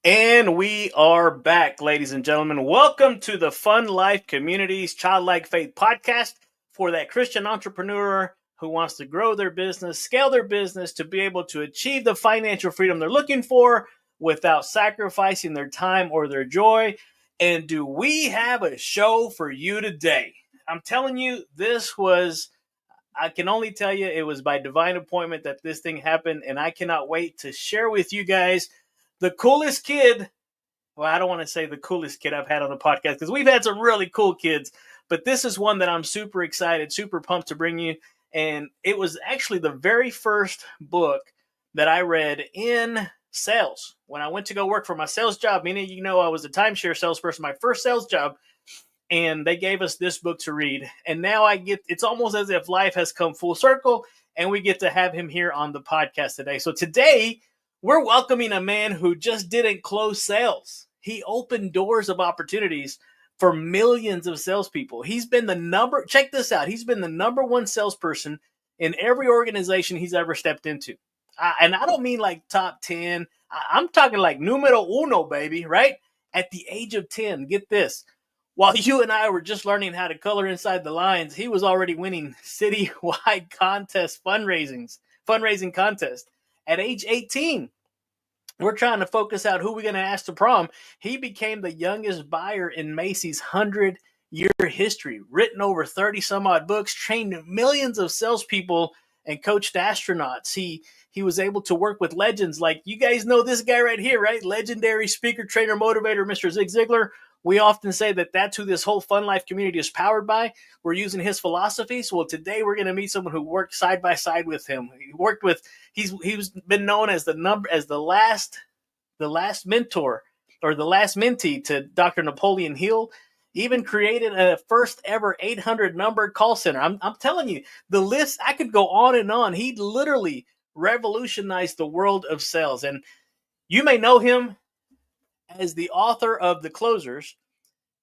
And we are back, ladies and gentlemen. Welcome to the Fun Life Community's Childlike Faith Podcast for that Christian entrepreneur who wants to grow their business, scale their business to be able to achieve the financial freedom they're looking for without sacrificing their time or their joy. And do we have a show for you today? I'm telling you, I can only tell you it was by divine appointment that this thing happened, and I cannot wait to share with you guys the coolest kid. Well, I don't want to say the coolest kid I've had on the podcast because we've had some really cool kids, but this is one that I'm super excited, super pumped to bring you. And it was actually the very first book that I read in sales when I went to go work for my sales job. Meaning, I was a timeshare salesperson, my first sales job, and they gave us this book to read. And now it's almost as if life has come full circle, and we get to have him here on the podcast today. So today, we're welcoming a man who just didn't close sales. He opened doors of opportunities for millions of salespeople. He's been check this out. He's been the number one salesperson in every organization he's ever stepped into. And I don't mean like top 10. I'm talking like numero uno, baby, right? At the age of 10, get this. While you and I were just learning how to color inside the lines, he was already winning citywide fundraising contests. At age 18, we're trying to focus out who we're going to ask to prom. He became the youngest buyer in Macy's 100-year history, written over 30 some odd books, trained millions of salespeople, and coached astronauts. He was able to work with legends like, you guys know this guy right here, right? Legendary speaker, trainer, motivator, Mr. Zig Ziglar. We often say that that's who this whole Fun Life community is powered by. We're using his philosophies. Well, today we're going to meet someone who worked side by side with him. He's been known as the last mentor or the last mentee to Dr. Napoleon Hill. Even created a first ever 800 number call center. I'm telling you, the list, I could go on and on. He literally revolutionized the world of sales. And you may know him as the author of The Closers.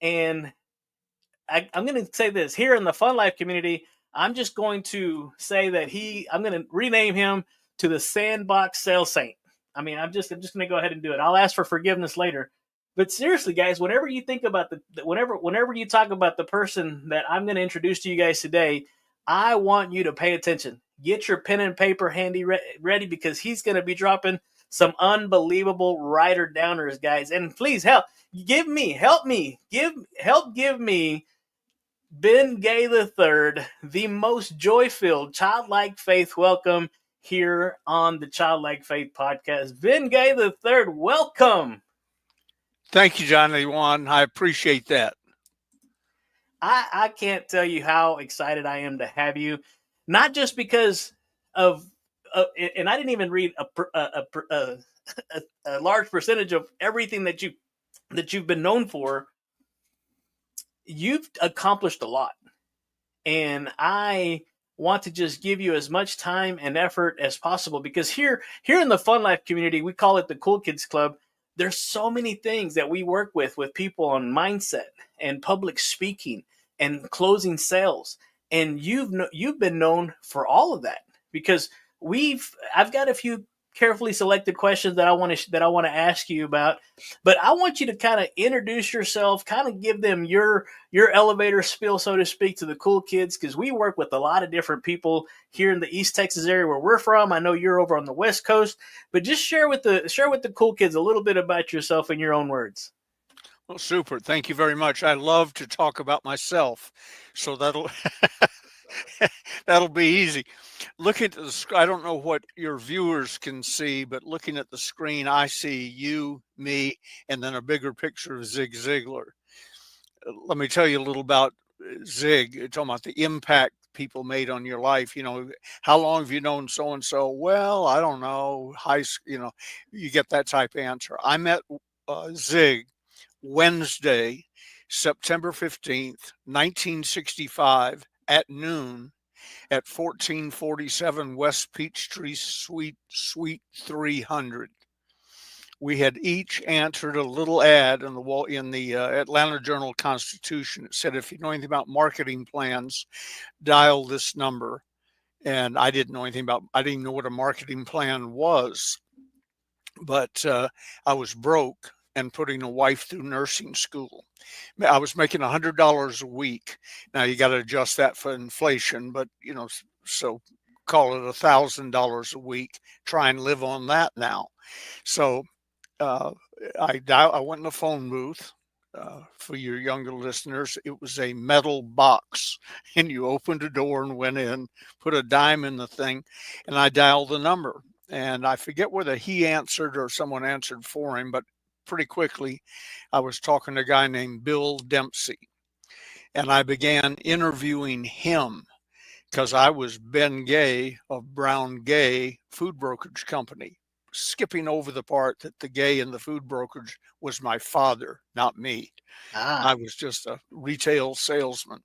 And I'm going to say this here in the Fun Life community. I'm just going to say that I'm going to rename him to the Sandbox Sales Saint. I mean, I'm just going to go ahead and do it. I'll ask for forgiveness later. But seriously, guys, whenever you think about whenever you talk about the person that I'm going to introduce to you guys today, I want you to pay attention. Get your pen and paper handy ready because he's going to be dropping some unbelievable writer downers, guys. And please give me Ben Gay III, the most joy-filled childlike faith welcome here on the Childlike Faith Podcast. Ben Gay III, welcome. Thank you, JohnnyJuan. I appreciate that. I can't tell you how excited I am to have you, not just because of and I didn't even read a large percentage of everything that you've been known for. You've accomplished a lot, and I want to just give you as much time and effort as possible because here in the Fun Life community, we call it the Cool Kids Club. There's so many things that we work with people on mindset and public speaking and closing sales, and you've been known for all of that because I've got a few carefully selected questions that I want to ask you about, but I want you to kind of introduce yourself, kind of give them your elevator spiel, so to speak, to the cool kids, because we work with a lot of different people here in the East Texas area where we're from. I know you're over on the West Coast, but just share with the cool kids a little bit about yourself in your own words. Well, super. Thank you very much. I love to talk about myself, so that'll be easy. Looking at the screen, I don't know what your viewers can see, but looking at the screen, I see you, me, and then a bigger picture of Zig Ziglar. Let me tell you a little about Zig. You're talking about the impact people made on your life. How long have you known so-and-so? Well, I don't know. You get that type of answer. I met Zig Wednesday, September 15th, 1965 at noon at 1447 West Peachtree Suite 300. We had each answered a little ad in the Atlanta Journal-Constitution. It said, if you know anything about marketing plans, dial this number. And I didn't know I didn't know what a marketing plan was. But I was broke and putting a wife through nursing school. I was making $100 a week. Now you got to adjust that for inflation, but so call it $1,000 a week. Try and live on that now. So I went in the phone booth. For your younger listeners, it was a metal box, and you opened a door and went in, put a dime in the thing, and I dialed the number. And I forget whether he answered or someone answered for him, but pretty quickly I was talking to a guy named Bill Dempsey, and I began interviewing him because I was Ben Gay of Brown Gay Food Brokerage Company, skipping over the part that the gay in the food brokerage was my father, not me. I was just a retail salesman.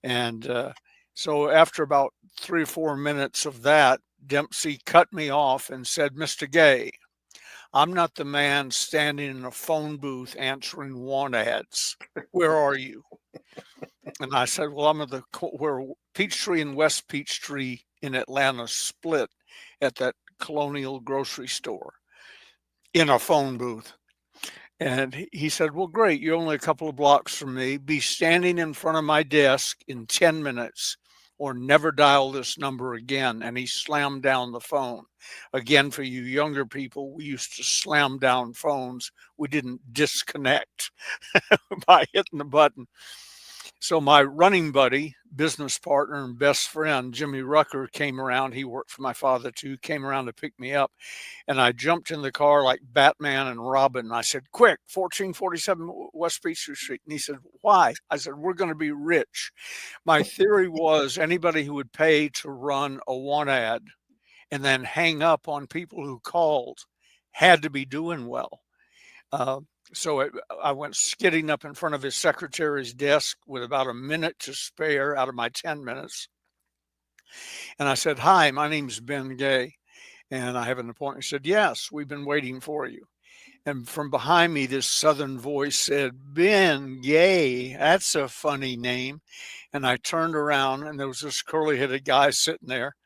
And so after about 3 or 4 minutes of that, Dempsey cut me off and said, "Mr. Gay, I'm not the man standing in a phone booth answering want ads. Where are you?" And I said, "Well, I'm at where Peachtree and West Peachtree in Atlanta split at that Colonial grocery store in a phone booth." And he said, "Well, great. You're only a couple of blocks from me. Be standing in front of my desk in 10 minutes or never dial this number again." And he slammed down the phone. Again, for you younger people, we used to slam down phones. We didn't disconnect by hitting the button. So my running buddy, business partner, and best friend, Jimmy Rucker, came around. He worked for my father too, came around to pick me up. And I jumped in the car like Batman and Robin. I said, "Quick, 1447 West Peachtree Street." And he said, "Why?" I said, "We're going to be rich." My theory was anybody who would pay to run a want ad and then hang up on people who called had to be doing well. So I went skidding up in front of his secretary's desk with about a minute to spare out of my 10 minutes. And I said, "Hi, my name's Ben Gay, and I have an appointment." He said, "Yes, we've been waiting for you." And from behind me, this southern voice said, "Ben Gay, that's a funny name." And I turned around, and there was this curly-headed guy sitting there.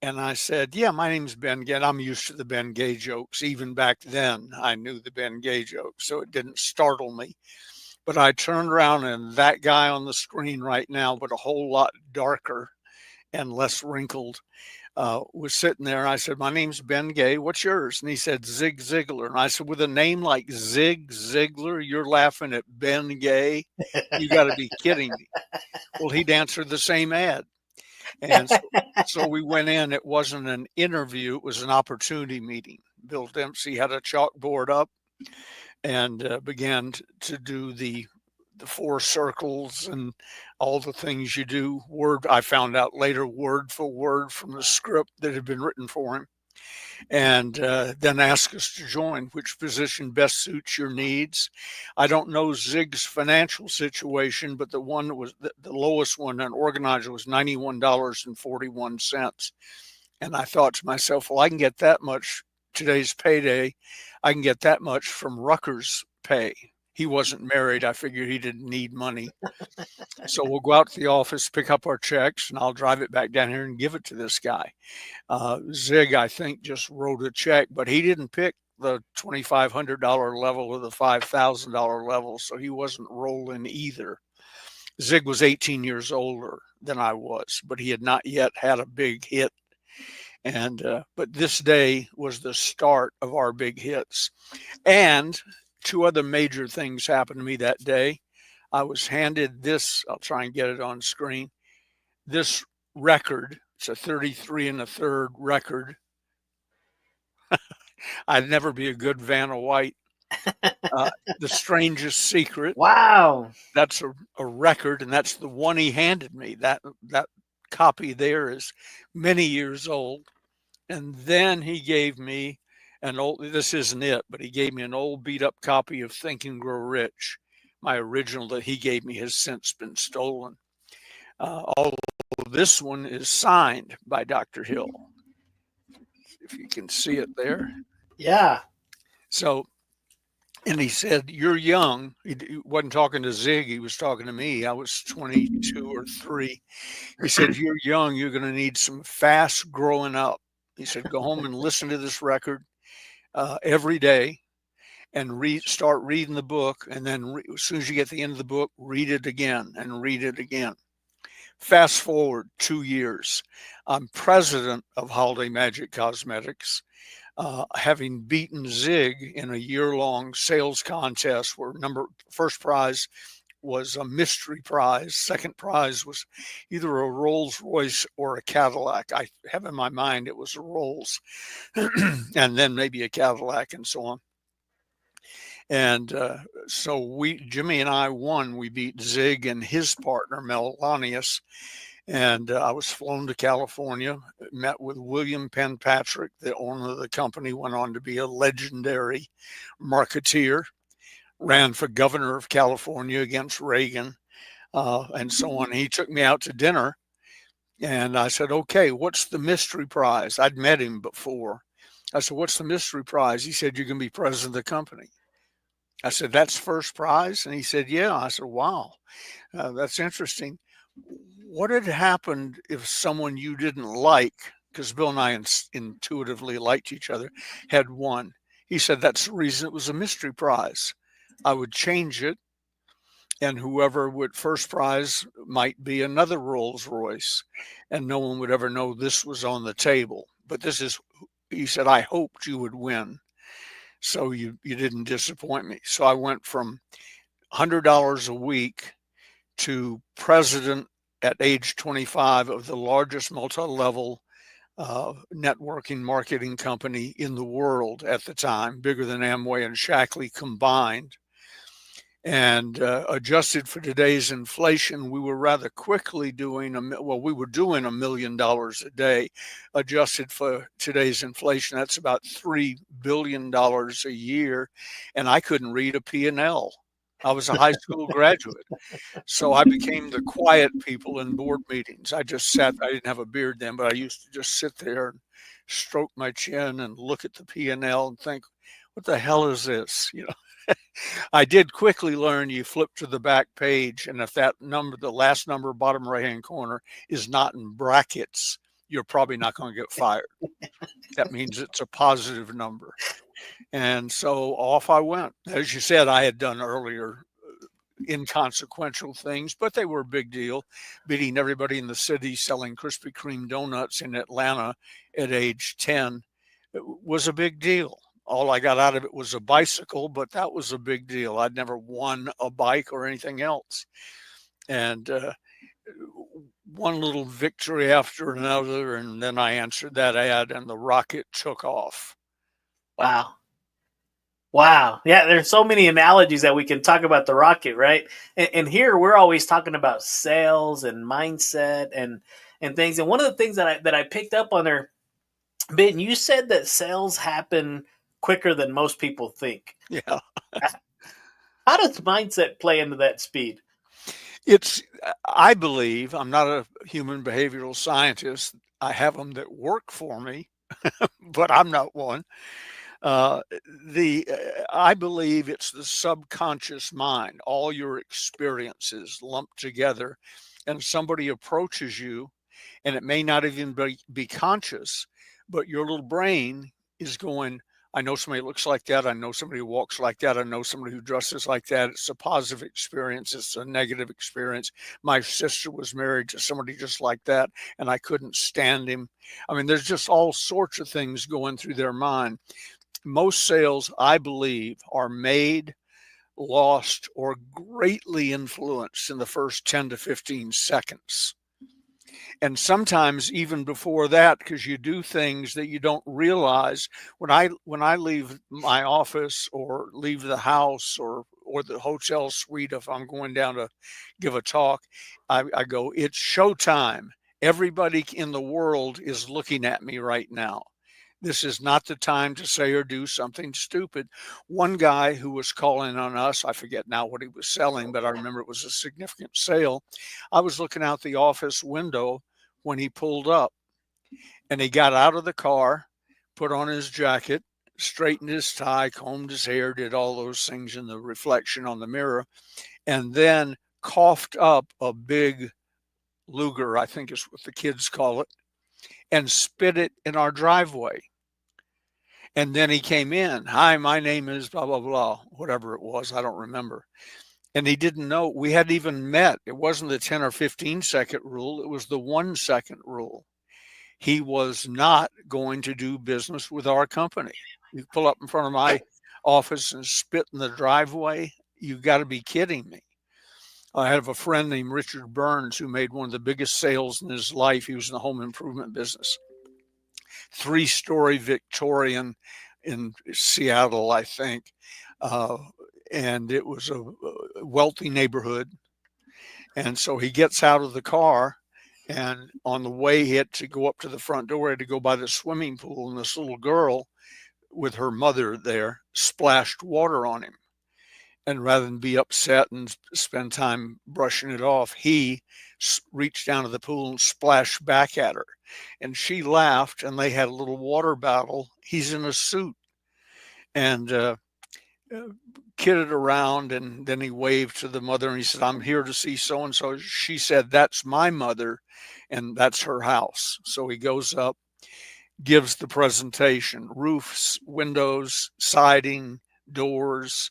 And I said, "Yeah, my name's Ben Gay." I'm used to the Ben Gay jokes. Even back then, I knew the Ben Gay jokes, so it didn't startle me. But I turned around, and that guy on the screen right now, but a whole lot darker and less wrinkled, was sitting there. And I said, "My name's Ben Gay. What's yours?" And he said, "Zig Ziglar." And I said, "With a name like Zig Ziglar, you're laughing at Ben Gay? You got to be kidding me." Well, he'd answered the same ad. And so we went in. It wasn't an interview. It was an opportunity meeting. Bill Dempsey had a chalkboard up and began to do the 4 circles and all the things you do. I found out later, word for word from the script that had been written for him. And then ask us to join, which position best suits your needs. I don't know Zig's financial situation, but the one that was the lowest one, an organizer, was $91.41. And I thought to myself, well, I can get that much today's payday. I can get that much from Rucker's pay. He wasn't married. I figured he didn't need money. So we'll go out to the office, pick up our checks, and I'll drive it back down here and give it to this guy. Zig, I think, just wrote a check, but he didn't pick the $2,500 level or the $5,000 level, so he wasn't rolling either. Zig was 18 years older than I was, but he had not yet had a big hit. And but this day was the start of our big hits. And 2 other major things happened to me that day. I was handed this, I'll try and get it on screen, this record. It's a 33 1/3 record. I'd never be a good Vanna White. The Strangest Secret. Wow. That's a record, and that's the one he handed me. That copy there is many years old. And then he gave me this isn't it, but he gave me an old beat up copy of Think and Grow Rich. My original that he gave me has since been stolen. Although this one is signed by Dr. Hill. If you can see it there. Yeah. So, and he said, "You're young." He wasn't talking to Zig. He was talking to me. I was 22 or 3. He said, "You're young. You're going to need some fast growing up." He said, "Go home and listen to this record every day. and start reading the book. And then as soon as you get to the end of the book, read it again and read it again. Fast forward 2 years. I'm president of Holiday Magic Cosmetics, having beaten Zig in a year-long sales contest where first prize was a mystery prize. Second prize was either a Rolls Royce or a Cadillac. I have in my mind it was a Rolls, and then maybe a Cadillac and so on. And so Jimmy and I won. We beat Zig and his partner, Melanius. And I was flown to California, met with William Penpatrick, the owner of the company, went on to be a legendary marketeer, ran for governor of California against Reagan, and so on. He took me out to dinner, and I said, okay, what's the mystery prize? I'd met him before. I said, what's the mystery prize? He said, you're going to be president of the company. I said, that's first prize? And he said, yeah. I said, wow, that's interesting. What had happened if someone you didn't like, because Bill and I intuitively liked each other, had won? He said, that's the reason it was a mystery prize. I would change it, and whoever would first prize might be another Rolls Royce, and no one would ever know this was on the table. But he said, I hoped you would win, so you didn't disappoint me. So I went from $100 a week to president at age 25 of the largest multi-level networking marketing company in the world at the time, bigger than Amway and Shackley combined. And adjusted for today's inflation, we were rather quickly doing we were doing $1 million a day. Adjusted for today's inflation, that's about $3 billion a year. And I couldn't read a P&L. I was a high school graduate. So I became the quiet people in board meetings. I just sat, I didn't have a beard then, but I used to just sit there and stroke my chin and look at the P&L and think, what the hell is this? I did quickly learn you flip to the back page, and if that number, the last number, bottom right-hand corner, is not in brackets, you're probably not going to get fired. That means it's a positive number. And so off I went. As you said, I had done earlier inconsequential things, but they were a big deal. Beating everybody in the city selling Krispy Kreme donuts in Atlanta at age 10 was a big deal. All I got out of it was a bicycle, but that was a big deal. I'd never won a bike or anything else. And one little victory after another, and then I answered that ad and the rocket took off. Wow. Yeah, there's so many analogies that we can talk about the rocket, right? And here we're always talking about sales and mindset and things. And one of the things that I picked up on there, Ben, you said that sales happen quicker than most people think. Yeah. How does mindset play into that speed? I believe, I'm not a human behavioral scientist. I have them that work for me, but I'm not one. I believe it's the subconscious mind, all your experiences lumped together, and somebody approaches you, and it may not even be conscious, but your little brain is going, I know somebody who looks like that. I know somebody who walks like that. I know somebody who dresses like that. It's a positive experience. It's a negative experience. My sister was married to somebody just like that, and I couldn't stand him. I mean, there's just all sorts of things going through their mind. Most sales, I believe, are made, lost, or greatly influenced in the first 10 to 15 seconds. And sometimes even before that, because you do things that you don't realize. When I leave my office or leave the house or the hotel suite, if I'm going down to give a talk, I go, it's showtime. Everybody in the world is looking at me right now. This is not the time to say or do something stupid. One guy who was calling on us, I forget now what he was selling, but I remember it was a significant sale. I was looking out the office window when he pulled up, and he got out of the car, put on his jacket, straightened his tie, combed his hair, did all those things in the reflection on the mirror, and then coughed up a big Luger, I think is what the kids call it, and spit it in our driveway. And then he came in. Hi, my name is blah, blah, blah, whatever it was. I don't remember. And he didn't know we hadn't even met. It wasn't the 10 or 15-second rule. It was the 1-second rule. He was not going to do business with our company. You pull up in front of my office and spit in the driveway. You got to be kidding me. I have a friend named Richard Burns who made one of the biggest sales in his life. He was in the home improvement business. 3-story Victorian in Seattle, I think. And it was a wealthy neighborhood. And so he gets out of the car, and on the way he had to go up to the front door, he had to go by the swimming pool, and this little girl with her mother there splashed water on him. And rather than be upset and spend time brushing it off, he reached down to the pool and splashed back at her. And she laughed, and they had a little water battle. He's in a suit and kidded around. And then he waved to the mother and he said, I'm here to see so-and-so. She said, that's my mother and that's her house. So he goes up, gives the presentation, roofs, windows, siding, doors,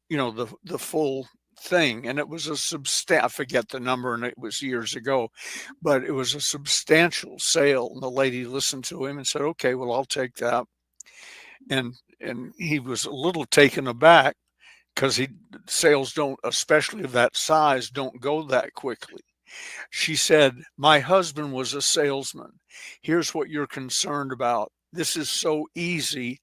the full thing. And it was I forget the number, and it was years ago, but it was a substantial sale. And the lady listened to him and said, okay, well, I'll take that. And he was a little taken aback because sales don't, especially of that size, don't go that quickly. She said, my husband was a salesman. Here's what you're concerned about. This is so easy.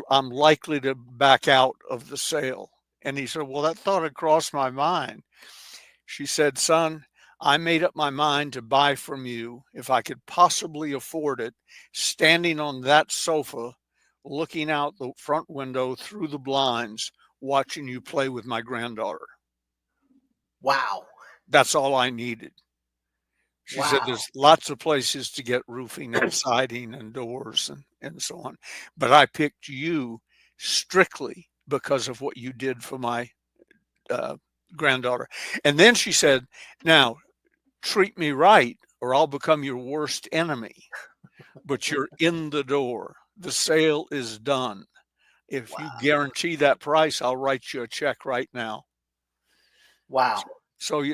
I'm likely to back out of the sale. And he said, well, that thought had crossed my mind. She said, son, I made up my mind to buy from you if I could possibly afford it, standing on that sofa, looking out the front window through the blinds, watching you play with my granddaughter. Wow. That's all I needed. She said there's lots of places to get roofing and siding and doors and so on. But I picked you strictly because of what you did for my granddaughter. And then she said, now treat me right or I'll become your worst enemy. But you're in the door. The sale is done. If you guarantee that price, I'll write you a check right now. Wow. So,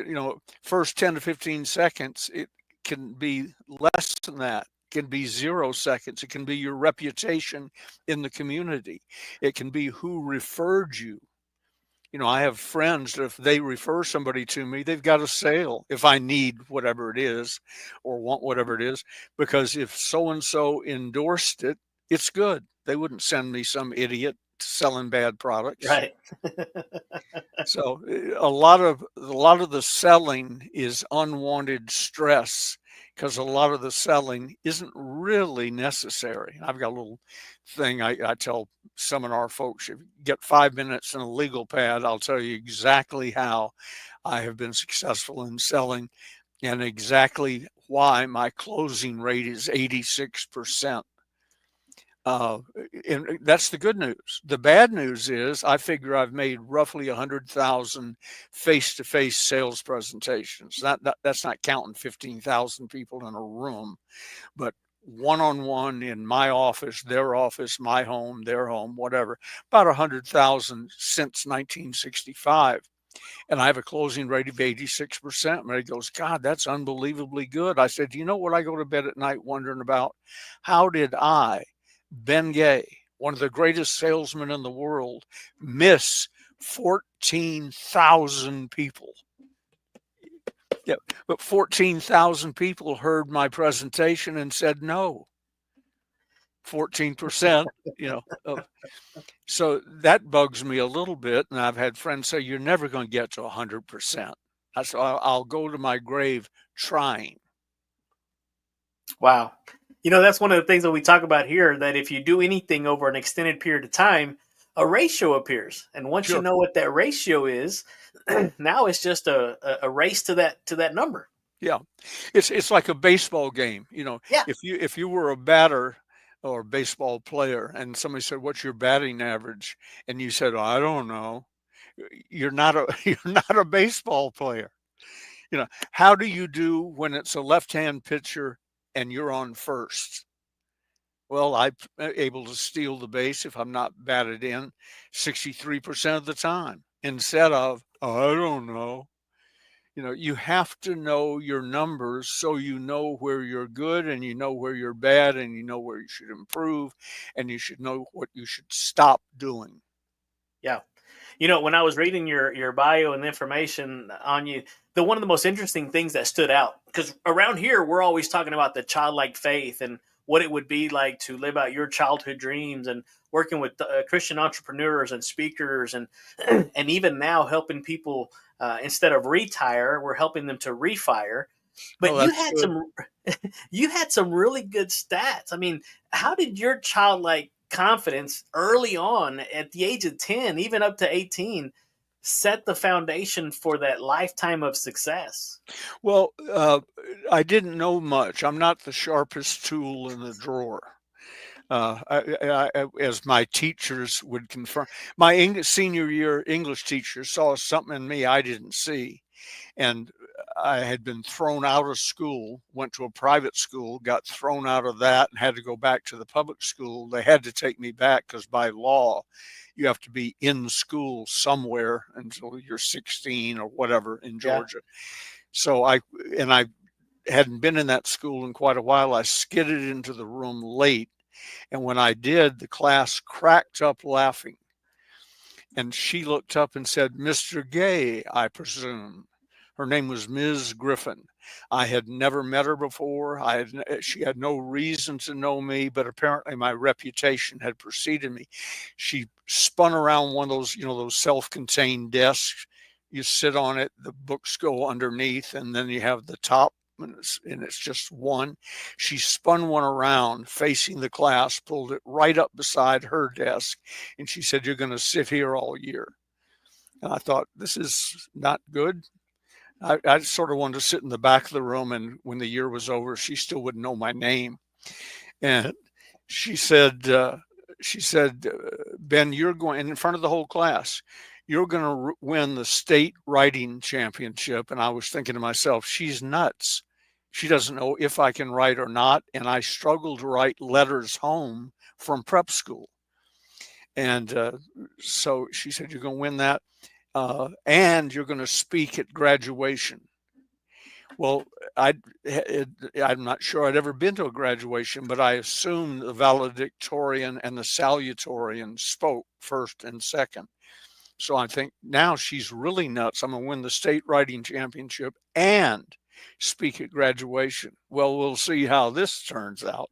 first 10 to 15 seconds, it can be less than that. It can be 0 seconds. It can be your reputation in the community. It can be who referred you. I have friends that if they refer somebody to me, they've got a sale if I need whatever it is or want whatever it is, because if so-and-so endorsed it, it's good. They wouldn't send me some idiot selling bad products. Right. So a lot of the selling is unwanted stress because a lot of the selling isn't really necessary. I've got a little thing I tell seminar folks, if you get 5 minutes in a legal pad, I'll tell you exactly how I have been successful in selling and exactly why my closing rate is 86%. And that's the good news. The bad news is I figure I've made roughly 100,000 face-to-face sales presentations. That's not counting 15,000 people in a room, but one-on-one in my office, my home, their home, whatever, about 100,000 since 1965. And I have a closing rate of 86%. Mary goes, God, that's unbelievably good. I said, you know what I go to bed at night wondering about? How did Ben Gay, one of the greatest salesmen in the world, miss 14,000 people? Yeah, but 14,000 people heard my presentation and said no. 14%, So that bugs me a little bit. And I've had friends say, you're never going to get to 100%. I'll go to my grave trying. Wow. That's one of the things that we talk about here, that if you do anything over an extended period of time, a ratio appears. And once you know what that ratio is, now it's just a race to that number. Yeah. It's like a baseball game. If you were a batter or a baseball player and somebody said, what's your batting average? And you said, I don't know. You're not a baseball player. How do you do when it's a left-hand pitcher and you're on first? Well, I'm able to steal the base if I'm not batted in 63% of the time instead of, I don't know. You have to know your numbers so you know where you're good and you know where you're bad and you know where you should improve and you should know what you should stop doing. Yeah. When I was reading your bio and the information on you, one of the most interesting things that stood out, because around here we're always talking about the childlike faith and what it would be like to live out your childhood dreams, and working with Christian entrepreneurs and speakers, and and even now helping people instead of retire, we're helping them to refire. But Oh, you that's had good. you had some really good stats. I mean, how did your childlike confidence early on at the age of 10, even up to 18, set the foundation for that lifetime of success? Well, I didn't know much. I'm not the sharpest tool in the drawer. As my teachers would confirm, my senior year English teacher saw something in me I didn't see. And I had been thrown out of school, went to a private school, got thrown out of that and had to go back to the public school. They had to take me back because by law, you have to be in school somewhere until you're 16 or whatever in Yeah. Georgia. So I hadn't been in that school in quite a while. I skidded into the room late. And when I did, the class cracked up laughing. And she looked up and said, "Mr. Gay, I presume." Her name was Ms. Griffin. I had never met her before. She had no reason to know me, but apparently my reputation had preceded me. She spun around one of those self-contained desks. You sit on it, the books go underneath, and then you have the top, and it's just one. She spun one around facing the class, pulled it right up beside her desk, and she said, "You're going to sit here all year." And I thought, this is not good. I sort of wanted to sit in the back of the room, and when the year was over, she still wouldn't know my name. And she said, "Ben, you're going in front of the whole class. You're going to win the state writing championship." And I was thinking to myself, she's nuts. She doesn't know if I can write or not. And I struggle to write letters home from prep school. And so she said, "You're going to win that. And you're going to speak at graduation." Well, I'm not sure I'd ever been to a graduation, but I assumed the valedictorian and the salutatorian spoke first and second. So I think now she's really nuts. I'm going to win the state writing championship and speak at graduation. Well, we'll see how this turns out.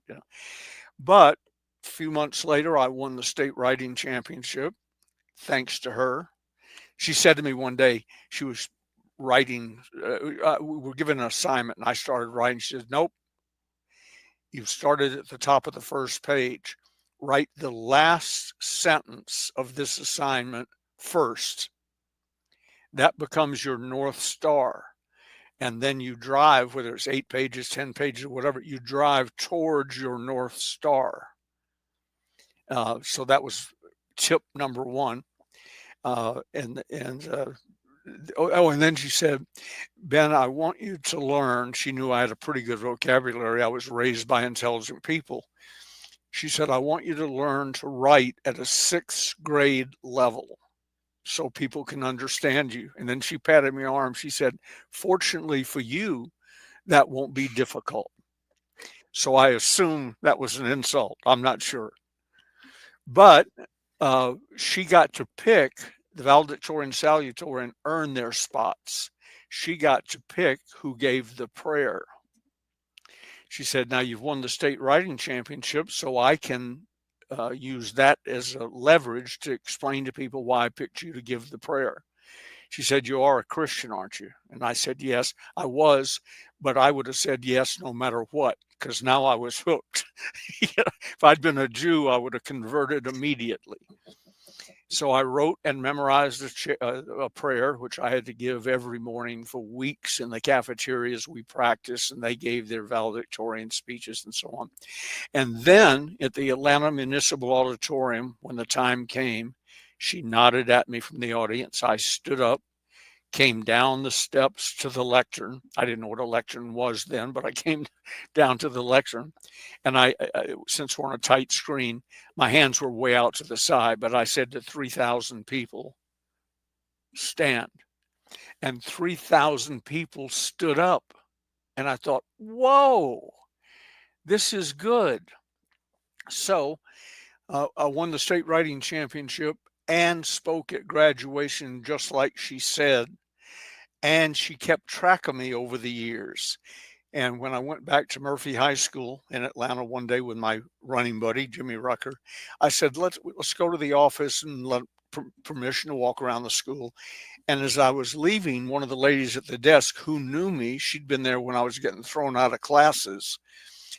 But a few months later, I won the state writing championship thanks to her. She said to me one day, she was writing, we were given an assignment and I started writing. She said, "Nope, you've started at the top of the first page. Write the last sentence of this assignment first. That becomes your North Star. And then you drive, whether it's 8 pages, 10 pages, or whatever, you drive towards your North Star." So that was tip number one. And then she said, "Ben, I want you to learn." She knew I had a pretty good vocabulary. I was raised by intelligent people. She said, "I want you to learn to write at a 6th grade level so people can understand you." And then she patted my arm. She said, "Fortunately for you, that won't be difficult." So I assume that was an insult. I'm not sure. But she got to pick the valedictorian, salutatorian, earn their spots. She got to pick who gave the prayer. She said, "Now you've won the state writing championship, so I can use that as a leverage to explain to people why I picked you to give the prayer." She said, "You are a Christian, aren't you?" And I said, "Yes, I was, but I would have said yes no matter what, because now I was hooked." If I'd been a Jew, I would have converted immediately. So I wrote and memorized a prayer, which I had to give every morning for weeks in the cafeterias we practiced, and they gave their valedictorian speeches and so on. And then at the Atlanta Municipal Auditorium, when the time came, she nodded at me from the audience. I stood up, came down the steps to the lectern. I didn't know what a lectern was then, but I came down to the lectern. And I since we're on a tight screen, my hands were way out to the side, but I said to 3,000 people, stand. And 3,000 people stood up. And I thought, whoa, this is good. So I won the state writing championship and spoke at graduation, just like she said. And she kept track of me over the years. And when I went back to Murphy High School in Atlanta one day with my running buddy, Jimmy Rucker, I said, let's go to the office and let permission to walk around the school. And as I was leaving, one of the ladies at the desk who knew me, she'd been there when I was getting thrown out of classes.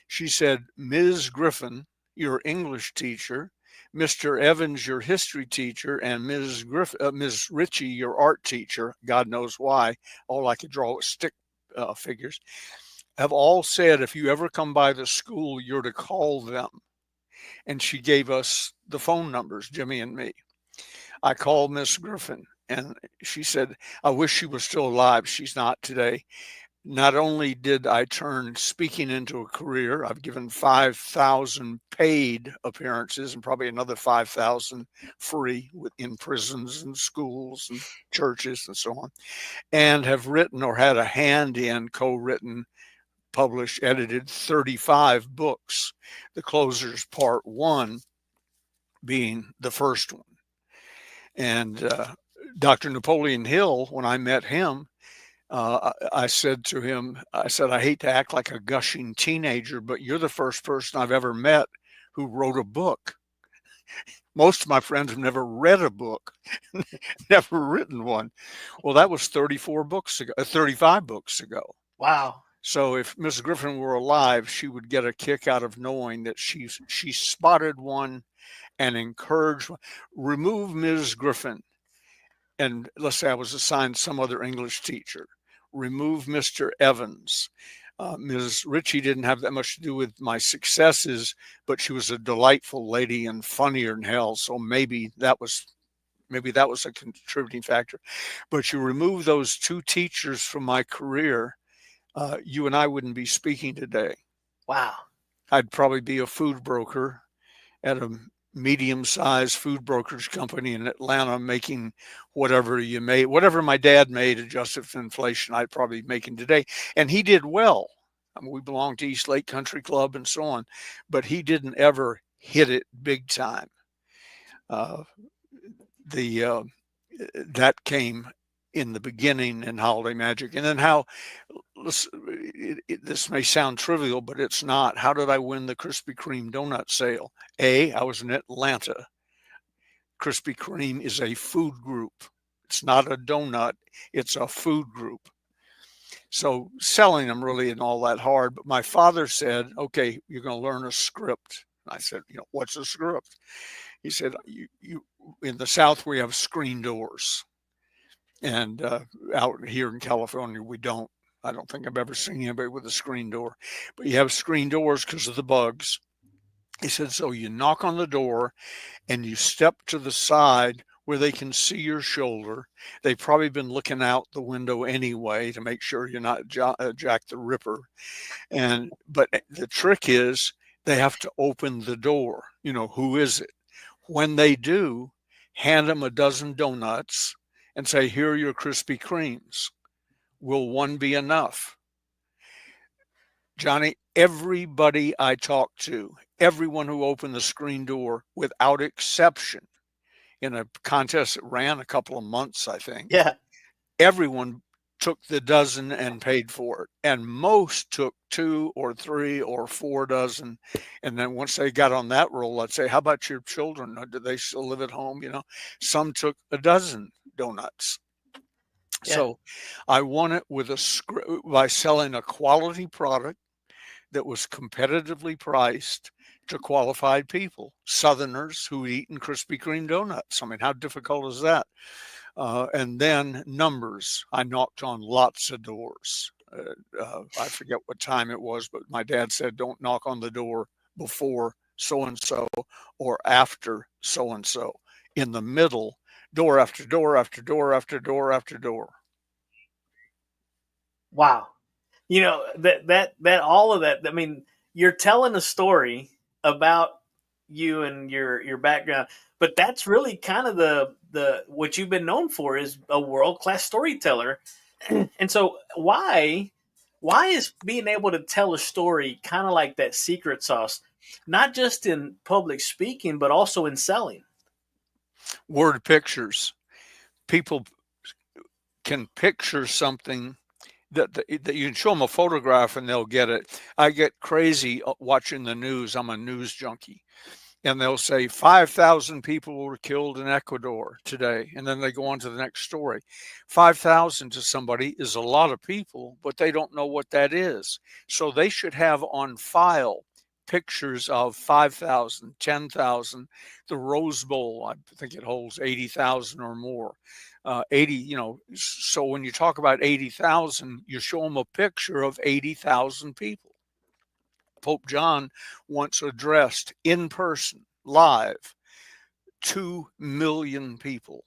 She said, Ms. Griffin, your English teacher, Mr. Evans, your history teacher, and Ms. Ritchie, your art teacher, God knows why, all I could draw was stick figures, have all said, if you ever come by the school, you're to call them. And she gave us the phone numbers, Jimmy and me. I called Miss Griffin, and she said, I wish she was still alive. She's not today. Not only did I turn speaking into a career, I've given 5,000 paid appearances and probably another 5,000 free in prisons and schools and churches and so on, and have written or had a hand in, co-written, published, edited 35 books. The Closers Part 1 being the first one. And Dr. Napoleon Hill, when I met him, I said to him, I hate to act like a gushing teenager, but you're the first person I've ever met who wrote a book. Most of my friends have never read a book, never written one. Well, that was 35 books ago. Wow. So if Miss Griffin were alive, she would get a kick out of knowing that she spotted one and encouraged one. Remove Ms. Griffin. And let's say I was assigned some other English teacher. Remove Mr. Evans. Ms. Ritchie didn't have that much to do with my successes, but she was a delightful lady and funnier than hell. So maybe that was a contributing factor. But you remove those two teachers from my career, you and I wouldn't be speaking today. Wow. I'd probably be a food broker at a medium-sized food brokerage company in Atlanta, making whatever my dad made adjusted for inflation, I'd probably be making today. And he did well. I mean, we belonged to East Lake Country Club and so on, but he didn't ever hit it big time. That came in the beginning in Holiday Magic. And then this may sound trivial, but it's not. How did I win the Krispy Kreme donut sale? I was in Atlanta. Krispy Kreme is a food group. It's not a donut. It's a food group. So selling them really isn't all that hard. But my father said, okay, you're going to learn a script. And I said, what's a script? He said, you in the South, we have screen doors. And out here in California, we don't. I don't think I've ever seen anybody with a screen door. But you have screen doors because of the bugs. He said, so you knock on the door and you step to the side where they can see your shoulder. They've probably been looking out the window anyway to make sure you're not Jack the Ripper. But the trick is they have to open the door. Who is it? When they do, hand them a dozen donuts and say, here are your Krispy Kremes. Will one be enough? Johnny, everybody I talked to, everyone who opened the screen door, without exception, in a contest that ran a couple of months, I think. Yeah. Everyone took the dozen and paid for it. And most took 2 or 3 or 4 dozen. And then once they got on that roll, I'd say, how about your children? Do they still live at home? Some took a dozen donuts. Yeah. So I won it with by selling a quality product that was competitively priced to qualified people, Southerners who had eaten Krispy Kreme donuts. I mean, how difficult is that? And then numbers. I knocked on lots of doors. I forget what time it was, but my dad said, don't knock on the door before so-and-so or after so-and-so. In the middle, door after door after door after door after door. Wow. That all of that. I mean, you're telling a story about you and your background, but that's really kind of the what you've been known for is a world class storyteller. And so why is being able to tell a story kind of like that secret sauce, not just in public speaking, but also in selling? Word pictures. People can picture something that you can show them a photograph and they'll get it. I get crazy watching the news. I'm a news junkie. And they'll say 5,000 people were killed in Ecuador today. And then they go on to the next story. 5,000 to somebody is a lot of people, but they don't know what that is. So they should have on file pictures of 5,000, 10,000. The Rose Bowl, I think it holds 80,000 or more. 80, so when you talk about 80,000, you show them a picture of 80,000 people. Pope John once addressed in person, live, 2 million people.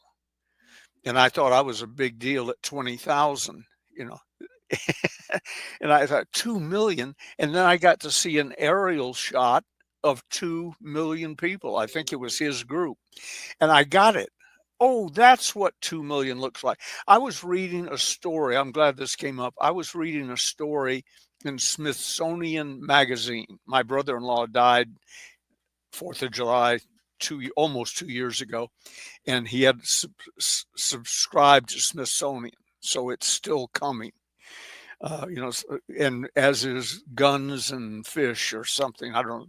And I thought I was a big deal at 20,000, and I thought 2 million. And then I got to see an aerial shot of 2 million people. I think it was his group. And I got it. Oh, that's what 2 million looks like. I was reading a story. I'm glad this came up. I was reading a story in Smithsonian Magazine. My brother-in-law died 4th of July, almost 2 years ago, and he had subscribed to Smithsonian, so it's still coming. And as is Guns and Fish or something. I don't.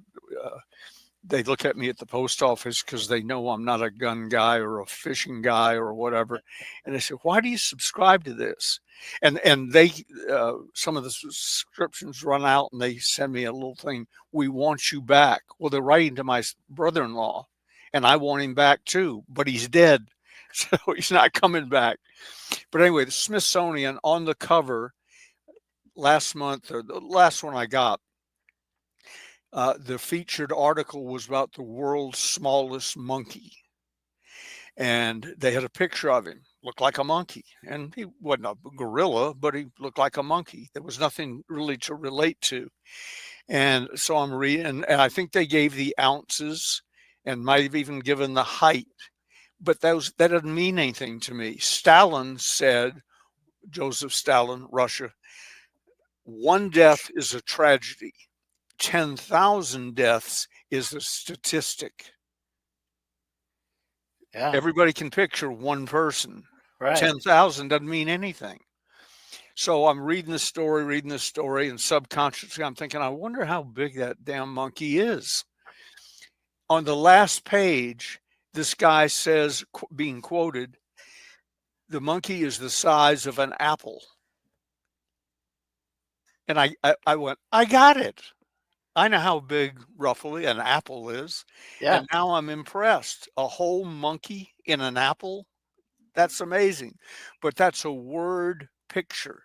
They look at me at the post office because they know I'm not a gun guy or a fishing guy or whatever. And they say, why do you subscribe to this? And they, some of the subscriptions run out and they send me a little thing. We want you back. Well, they're writing to my brother-in-law and I want him back too, but he's dead. So he's not coming back. But anyway, the Smithsonian on the cover last month, or the last one I got, the featured article was about the world's smallest monkey. And they had a picture of him, looked like a monkey. And he wasn't a gorilla, but he looked like a monkey. There was nothing really to relate to. And so I'm reading, and I think they gave the ounces and might have even given the height. But that doesn't mean anything to me. Stalin said, Joseph Stalin, Russia, one death is a tragedy. 10,000 deaths is a statistic. Yeah. Everybody can picture one person. Right. 10,000 doesn't mean anything. So I'm reading the story, and subconsciously I'm thinking, I wonder how big that damn monkey is. On the last page, this guy says, being quoted, the monkey is the size of an apple. And I went, I got it. I know how big, roughly, an apple is. Yeah. And now I'm impressed. A whole monkey in an apple? That's amazing. But that's a word picture.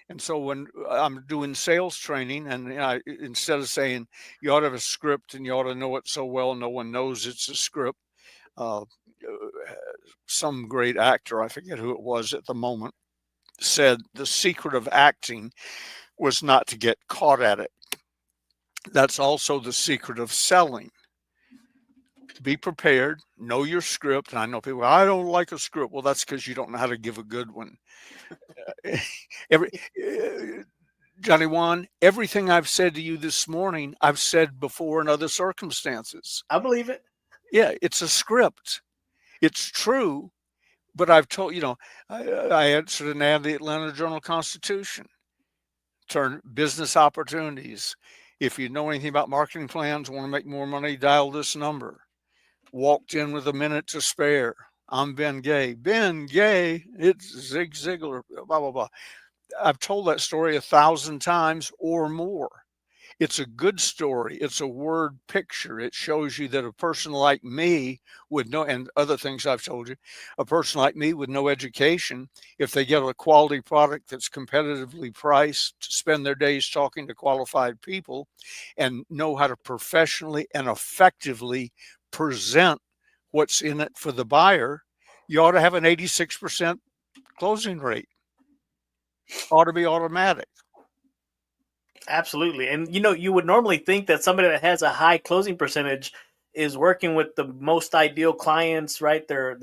And so when I'm doing sales training, and instead of saying you ought to have a script and you ought to know it so well no one knows it's a script, some great actor, I forget who it was at the moment, said the secret of acting was not to get caught at it. That's also the secret of selling. Be prepared, know your script. And I know people, I don't like a script. Well, that's because you don't know how to give a good one. Johnny Juan, everything I've said to you this morning, I've said before in other circumstances. I believe it. Yeah, it's a script. It's true. But I've told, I answered an ad in the Atlanta Journal-Constitution. Turn business opportunities. If you know anything about marketing plans, want to make more money, dial this number. Walked in with a minute to spare. I'm Ben Gay. Ben Gay, it's Zig Ziglar, blah, blah, blah. I've told that story 1,000 times or more. It's a good story. It's a word picture. It shows you that a person like me would know, and other things I've told you, a person like me with no education, if they get a quality product that's competitively priced, spend their days talking to qualified people, and know how to professionally and effectively present what's in it for the buyer, you ought to have an 86% closing rate. ought to be automatic. Absolutely. And you would normally think that somebody that has a high closing percentage is working with the most ideal clients, right? Their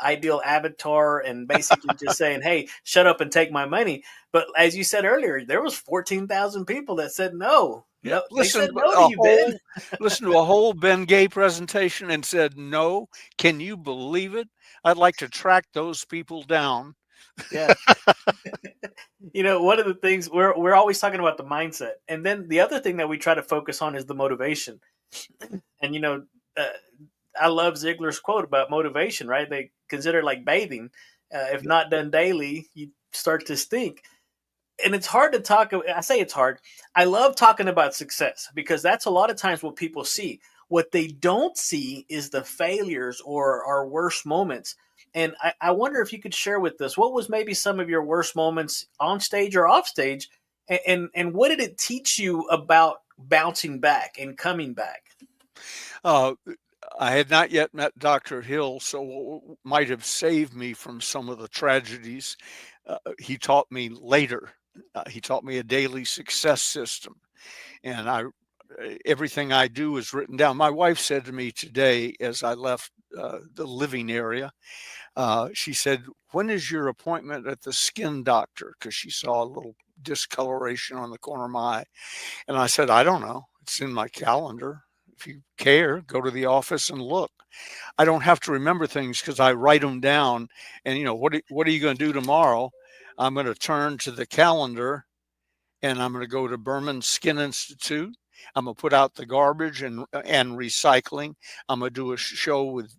ideal avatar, and basically just saying, "Hey, shut up and take my money." But as you said earlier, there was 14,000 people that said no. Yeah, No, they said no to you, Ben. listen to a whole Ben Gay presentation and said no. Can you believe it? I'd like to track those people down. Yeah. One of the things we're always talking about the mindset, and then the other thing that we try to focus on is the motivation. And I love Ziglar's quote about motivation, right? They consider it like bathing. If not done daily, you start to stink. And it's hard to talk. I say it's hard. I love talking about success because that's a lot of times what people see. What they don't see is the failures or our worst moments. And I wonder if you could share with us what was maybe some of your worst moments on stage or off stage, and what did it teach you about bouncing back and coming back? I had not yet met Dr. Hill, so what might have saved me from some of the tragedies, he taught me later. He taught me a daily success system, and everything I do is written down. My wife said to me today as I left the living area, she said, "When is your appointment at the skin doctor?" Because she saw a little discoloration on the corner of my eye. And I said, "I don't know. It's in my calendar. If you care, go to the office and look." I don't have to remember things because I write them down. And, what are you going to do tomorrow? I'm going to turn to the calendar and I'm going to go to Berman Skin Institute. I'm going to put out the garbage and recycling. I'm going to do a show with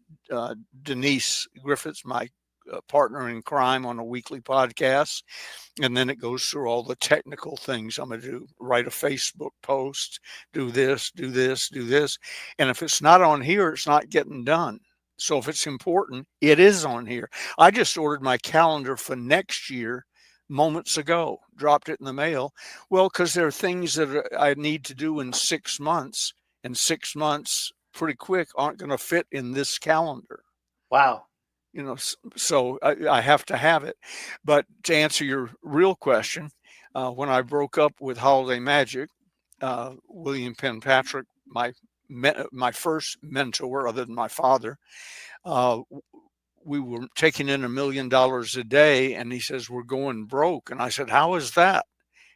Denise Griffiths, my partner in crime, on a weekly podcast. And then it goes through all the technical things I'm going to do, write a Facebook post, do this, do this, do this. And if it's not on here, it's not getting done. So if it's important, it is on here. I just ordered my calendar for next year moments ago, dropped it in the mail. Well, because there are things that I need to do in 6 months, and 6 months pretty quick aren't going to fit in this calendar. Wow. So I have to have it. But to answer your real question, when I broke up with Holiday Magic, William Penpatrick, my first mentor other than my father, we were taking in $1 million a day, and he says, "We're going broke." And I said, "How is that?"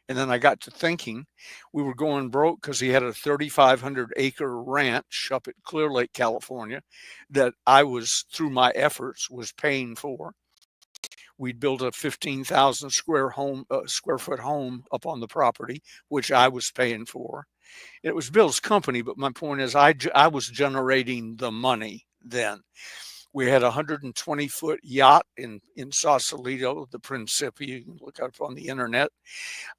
And then I got to thinking, we were going broke because he had a 3,500-acre ranch up at Clear Lake, California, that I was, through my efforts, was paying for. We'd built a 15,000 square foot home up on the property, which I was paying for. It was Bill's company, but my point is, I was generating the money then. We had a 120-foot yacht in Sausalito, the Principe. You can look up on the internet,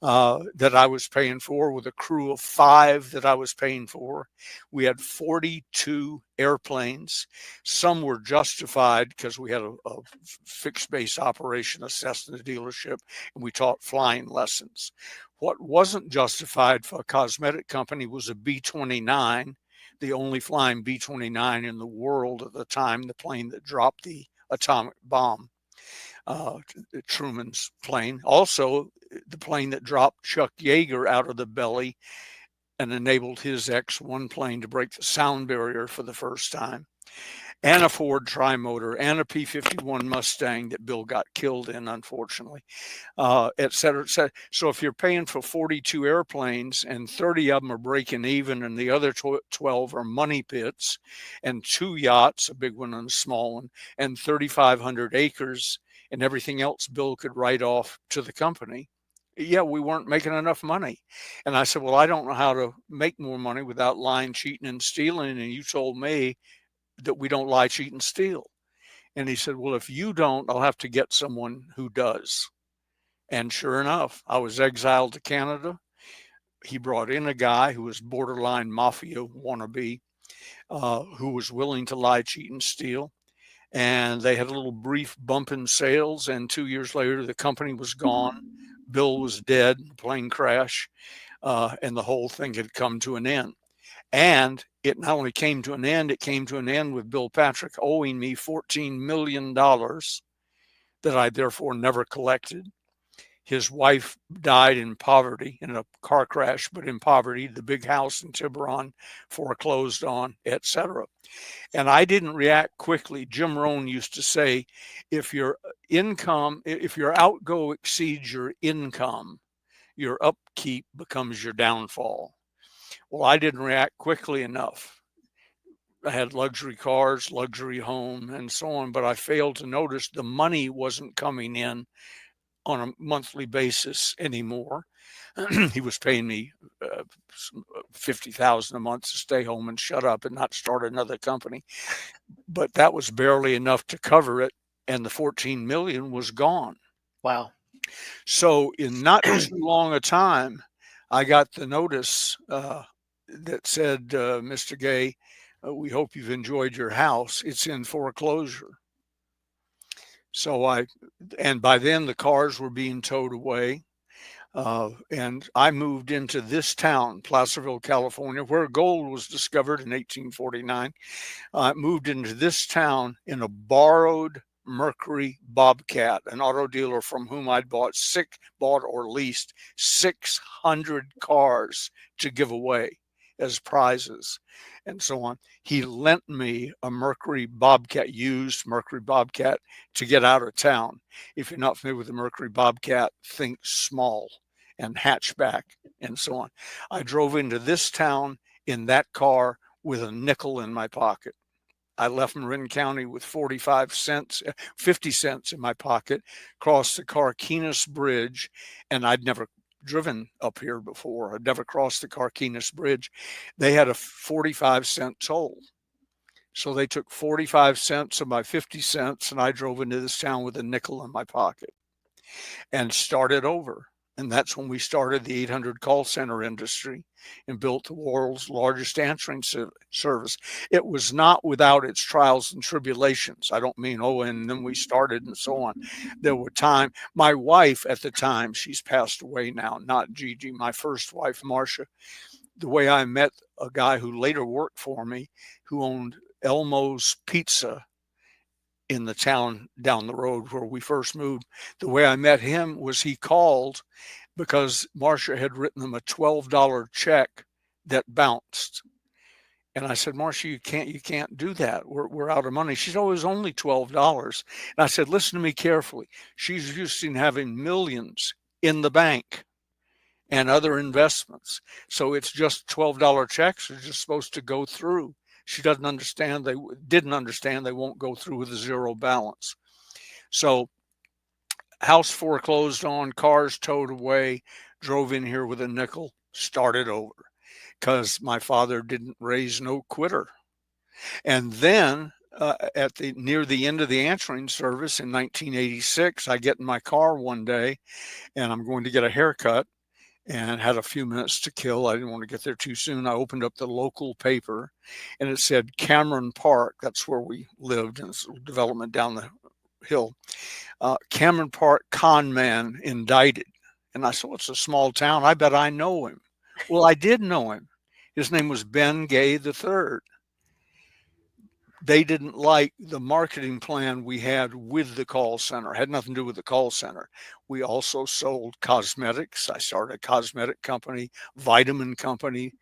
that I was paying for, with a crew of 5 that I was paying for. We had 42 airplanes. Some were justified because we had a fixed base operation, a Cessna dealership, and we taught flying lessons. What wasn't justified for a cosmetic company was a B-29, the only flying B-29 in the world at the time, the plane that dropped the atomic bomb, Truman's plane. Also, the plane that dropped Chuck Yeager out of the belly and enabled his X-1 plane to break the sound barrier for the first time. And a Ford Trimotor, and a P-51 Mustang that Bill got killed in, unfortunately, et cetera, et cetera. So if you're paying for 42 airplanes and 30 of them are breaking even and the other 12 are money pits, and 2 yachts, a big one and a small one, and 3,500 acres and everything else Bill could write off to the company, yeah, we weren't making enough money. And I said, "Well, I don't know how to make more money without lying, cheating, and stealing. And you told me that we don't lie, cheat, and steal." And he said, "Well, if you don't, I'll have to get someone who does." And sure enough, I was exiled to Canada. He brought in a guy who was borderline mafia wannabe, who was willing to lie, cheat, and steal. And they had a little brief bump in sales. And 2 years later, the company was gone. Bill was dead, plane crash, and the whole thing had come to an end. And it not only came to an end, it came to an end with Bill Patrick owing me $14 million that I therefore never collected. His wife died in poverty in a car crash, but in poverty. The big house in Tiburon foreclosed on, etc. And I didn't react quickly. Jim Rohn used to say, if your outgo exceeds your income, your upkeep becomes your downfall. Well, I didn't react quickly enough. I had luxury cars, luxury home, and so on, but I failed to notice the money wasn't coming in on a monthly basis anymore. He was paying me $50,000 a month to stay home and shut up and not start another company. But that was barely enough to cover it, and the 14 million was gone. Wow. So in not too long a time, I got the notice that said, Mr. Gay, we hope you've enjoyed your house. It's in foreclosure. So and by then the cars were being towed away. And I moved into this town, Placerville, California, where gold was discovered in 1849. I moved into this town in a borrowed Mercury Bobcat, an auto dealer from whom I'd bought or leased 600 cars to give away as prizes and so on. He lent me a used Mercury Bobcat to get out of town. If you're not familiar with the Mercury Bobcat, think small and hatchback and so on. I drove into this town in that car with a nickel in my pocket. I left Marin County with 50 cents in my pocket, crossed the Carquinez Bridge, and I'd never driven up here before. I'd never crossed the Carquinez Bridge. They had a 45-cent toll. So they took 45 cents of my 50 cents, and I drove into this town with a nickel in my pocket and started over. And that's when we started the 800 call center industry and built the world's largest answering service. It was not without its trials and tribulations. I don't mean, and then we started and so on. There were times, my wife at the time, she's passed away now, not Gigi, my first wife, Marcia. The way I met a guy who later worked for me, who owned Elmo's Pizza in the town down the road where we first moved. The way I met him was he called because Marcia had written him a $12 check that bounced. And I said, Marcia, you can't do that. We're out of money. She said, oh, it was only $12. And I said, listen to me carefully. She's used to having millions in the bank and other investments. So it's just $12 checks are just supposed to go through. She didn't understand they won't go through with a zero balance. So house foreclosed on, cars towed away, drove in here with a nickel, started over because my father didn't raise no quitter. And then near the end of the answering service in 1986, I get in my car one day and I'm going to get a haircut and had a few minutes to kill. I didn't want to get there too soon. I opened up the local paper and it said Cameron Park. That's where we lived in this development down the hill. Cameron Park con man indicted. And I said, well, it's a small town. I bet I know him. Well, I did know him. His name was Ben Gay III. They didn't like the marketing plan we had with the call center. It had nothing to do with the call center. We also sold cosmetics. I started a cosmetic company, vitamin company,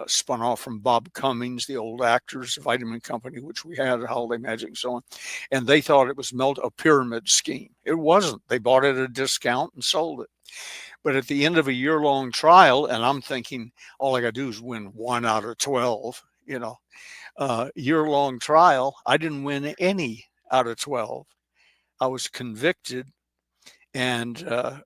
spun off from Bob Cummings, the old actor's vitamin company, which we had, Holiday Magic and so on. And they thought it was a pyramid scheme. It wasn't. They bought it at a discount and sold it. But at the end of a year-long trial, and I'm thinking all I got to do is win 1 out of 12, year-long trial, I didn't win any out of 12. I was convicted, and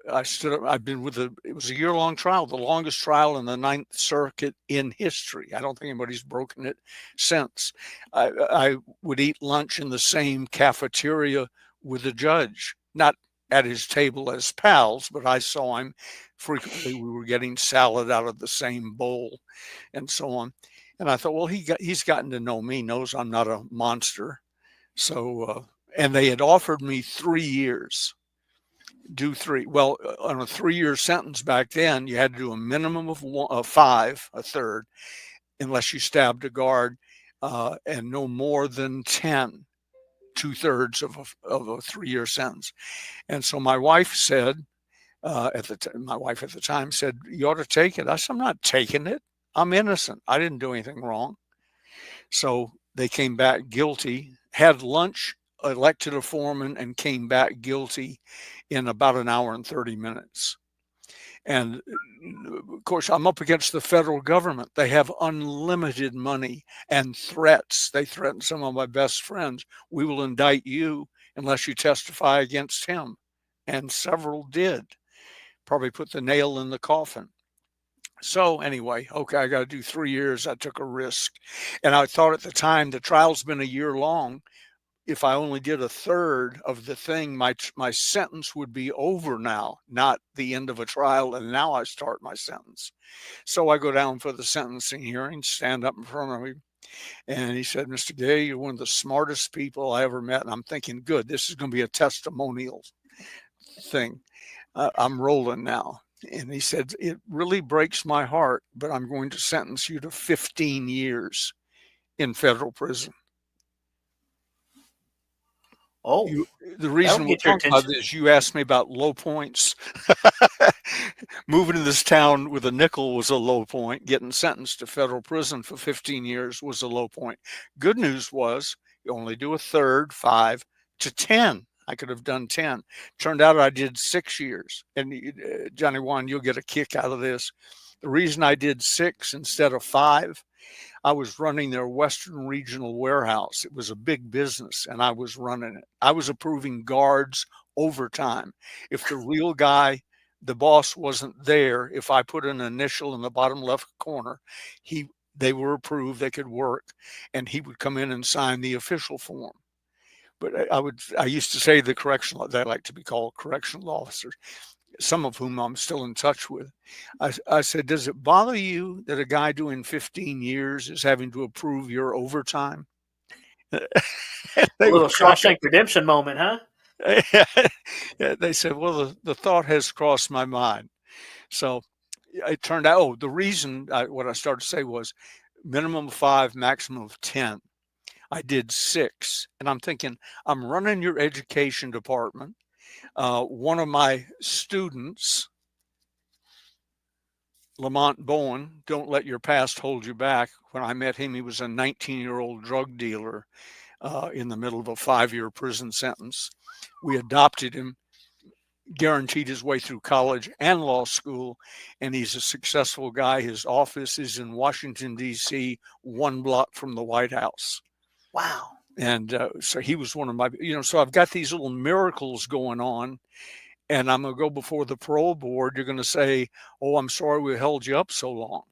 I stood up. It was a year-long trial, the longest trial in the Ninth Circuit in history. I don't think anybody's broken it since. I would eat lunch in the same cafeteria with the judge, not at his table as pals, but I saw him frequently. We were getting salad out of the same bowl and so on. And I thought, well, he's gotten to know me, knows I'm not a monster. So, and they had offered me 3 years, do 3. Well, on a 3-year sentence back then, you had to do a minimum of 5, a third, unless you stabbed a guard, and no more than 10, 2/3 of a 3-year sentence. And so my wife said, My wife at the time said, "You ought to take it." I said, "I'm not taking it. I'm innocent. I didn't do anything wrong." So they came back guilty, had lunch, elected a foreman, and came back guilty in about an hour and 30 minutes. And of course, I'm up against the federal government. They have unlimited money and threats. They threatened some of my best friends. "We will indict you unless you testify against him." And several did. Probably put the nail in the coffin. So anyway, okay, I got to do 3 years. I took a risk. And I thought at the time, the trial's been a year long. If I only did a third of the thing, my sentence would be over now, not the end of a trial. And now I start my sentence. So I go down for the sentencing hearing, stand up in front of him. And he said, "Mr. Gay, you're one of the smartest people I ever met." And I'm thinking, good, this is going to be a testimonial thing. I'm rolling now. And he said, "It really breaks my heart, but I'm going to sentence you to 15 years in federal prison." Oh, The reason we're talking about this, you asked me about low points. Moving to this town with a nickel was a low point. Getting sentenced to federal prison for 15 years was a low point. Good news was you only do a third, 5 to 10. I could have done 10. Turned out I did 6 years. And Johnny Juan, you'll get a kick out of this. The reason I did 6 instead of 5, I was running their Western Regional Warehouse. It was a big business, and I was running it. I was approving guards overtime. If the real guy, the boss, wasn't there, if I put an initial in the bottom left corner, they were approved, they could work, and he would come in and sign the official form. But I used to say the correctional, they like to be called correctional officers, some of whom I'm still in touch with. I said, "Does it bother you that a guy doing 15 years is having to approve your overtime?" A little Shawshank Redemption moment, huh? They said, "Well, the thought has crossed my mind." So it turned out, the reason what I started to say was minimum of 5, maximum of 10. I did 6. And I'm thinking, I'm running your education department. One of my students, Lamont Bowen, "Don't let your past hold you back." When I met him, he was a 19-year-old drug dealer in the middle of a 5-year prison sentence. We adopted him, guaranteed his way through college and law school, and he's a successful guy. His office is in Washington, D.C., 1 block from the White House. Wow. And so he was one of my, so I've got these little miracles going on, and I'm going to go before the parole board. You're going to say, "Oh, I'm sorry we held you up so long."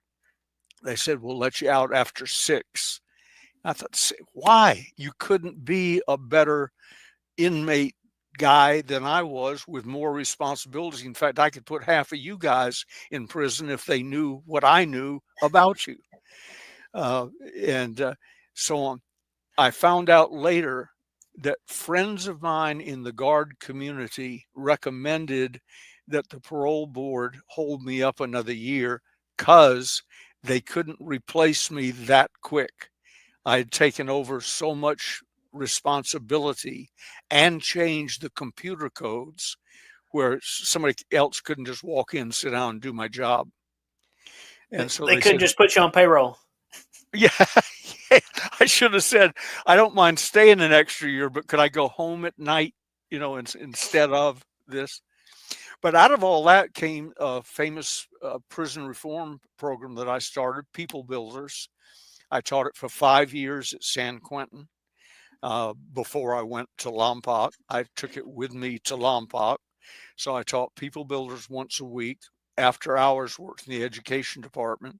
They said, "We'll let you out after 6. I thought, why? You couldn't be a better inmate guy than I was, with more responsibilities. In fact, I could put half of you guys in prison if they knew what I knew about you." And so on. I found out later that friends of mine in the guard community recommended that the parole board hold me up another year because they couldn't replace me that quick. I had taken over so much responsibility and changed the computer codes where somebody else couldn't just walk in, sit down, and do my job. And so they couldn't just put you on payroll. Yeah, I should have said, "I don't mind staying an extra year, but could I go home at night, instead of this?" But out of all that came a famous prison reform program that I started, People Builders. I taught it for 5 years at San Quentin before I went to Lompoc. I took it with me to Lompoc. So I taught People Builders once a week, after hours, worked in the education department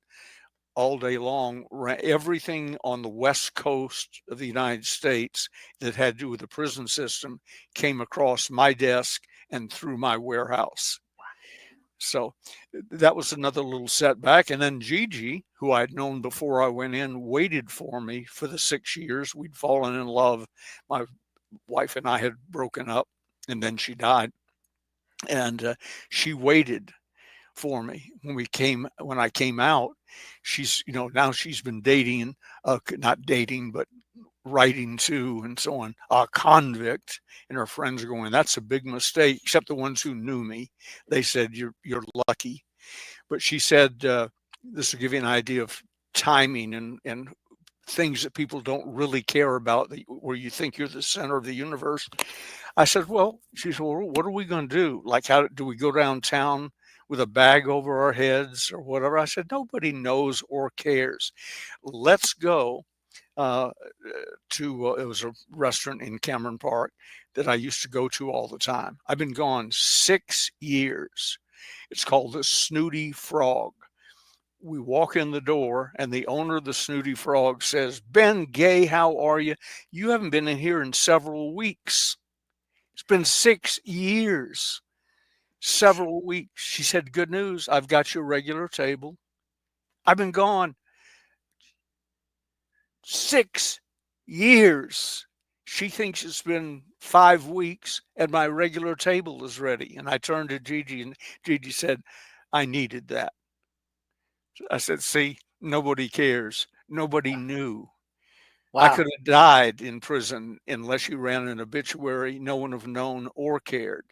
all day long. Everything on the West Coast of the United States that had to do with the prison system came across my desk and through my warehouse. So that was another little setback. And then Gigi, who I'd known before I went in, waited for me for the 6 years. We'd fallen in love. My wife and I had broken up, and then she died. And she waited for me when I came out. She's, now she's been dating, not dating, but writing to and so on, a convict. And her friends are going, that's a big mistake, except the ones who knew me. They said, you're lucky. But she said, this will give you an idea of timing and things that people don't really care about, where you think you're the center of the universe. I said, well, she said, well, what are we going to do? Like, how do we go downtown with a bag over our heads or whatever? I said, nobody knows or cares. Let's go to, it was a restaurant in Cameron Park that I used to go to all the time. I've been gone 6 years. It's called the Snooty Frog. We walk in the door and the owner of the Snooty Frog says, Ben Gay, how are you? You haven't been in here in several weeks. It's been 6 years, several weeks. She said, good news. I've got your regular table. I've been gone 6 years. She thinks it's been 5 weeks and my regular table is ready. And I turned to Gigi and Gigi said, I needed that. I said, see, nobody cares. Nobody knew. Wow. I could have died in prison unless you ran an obituary. No one would have known or cared.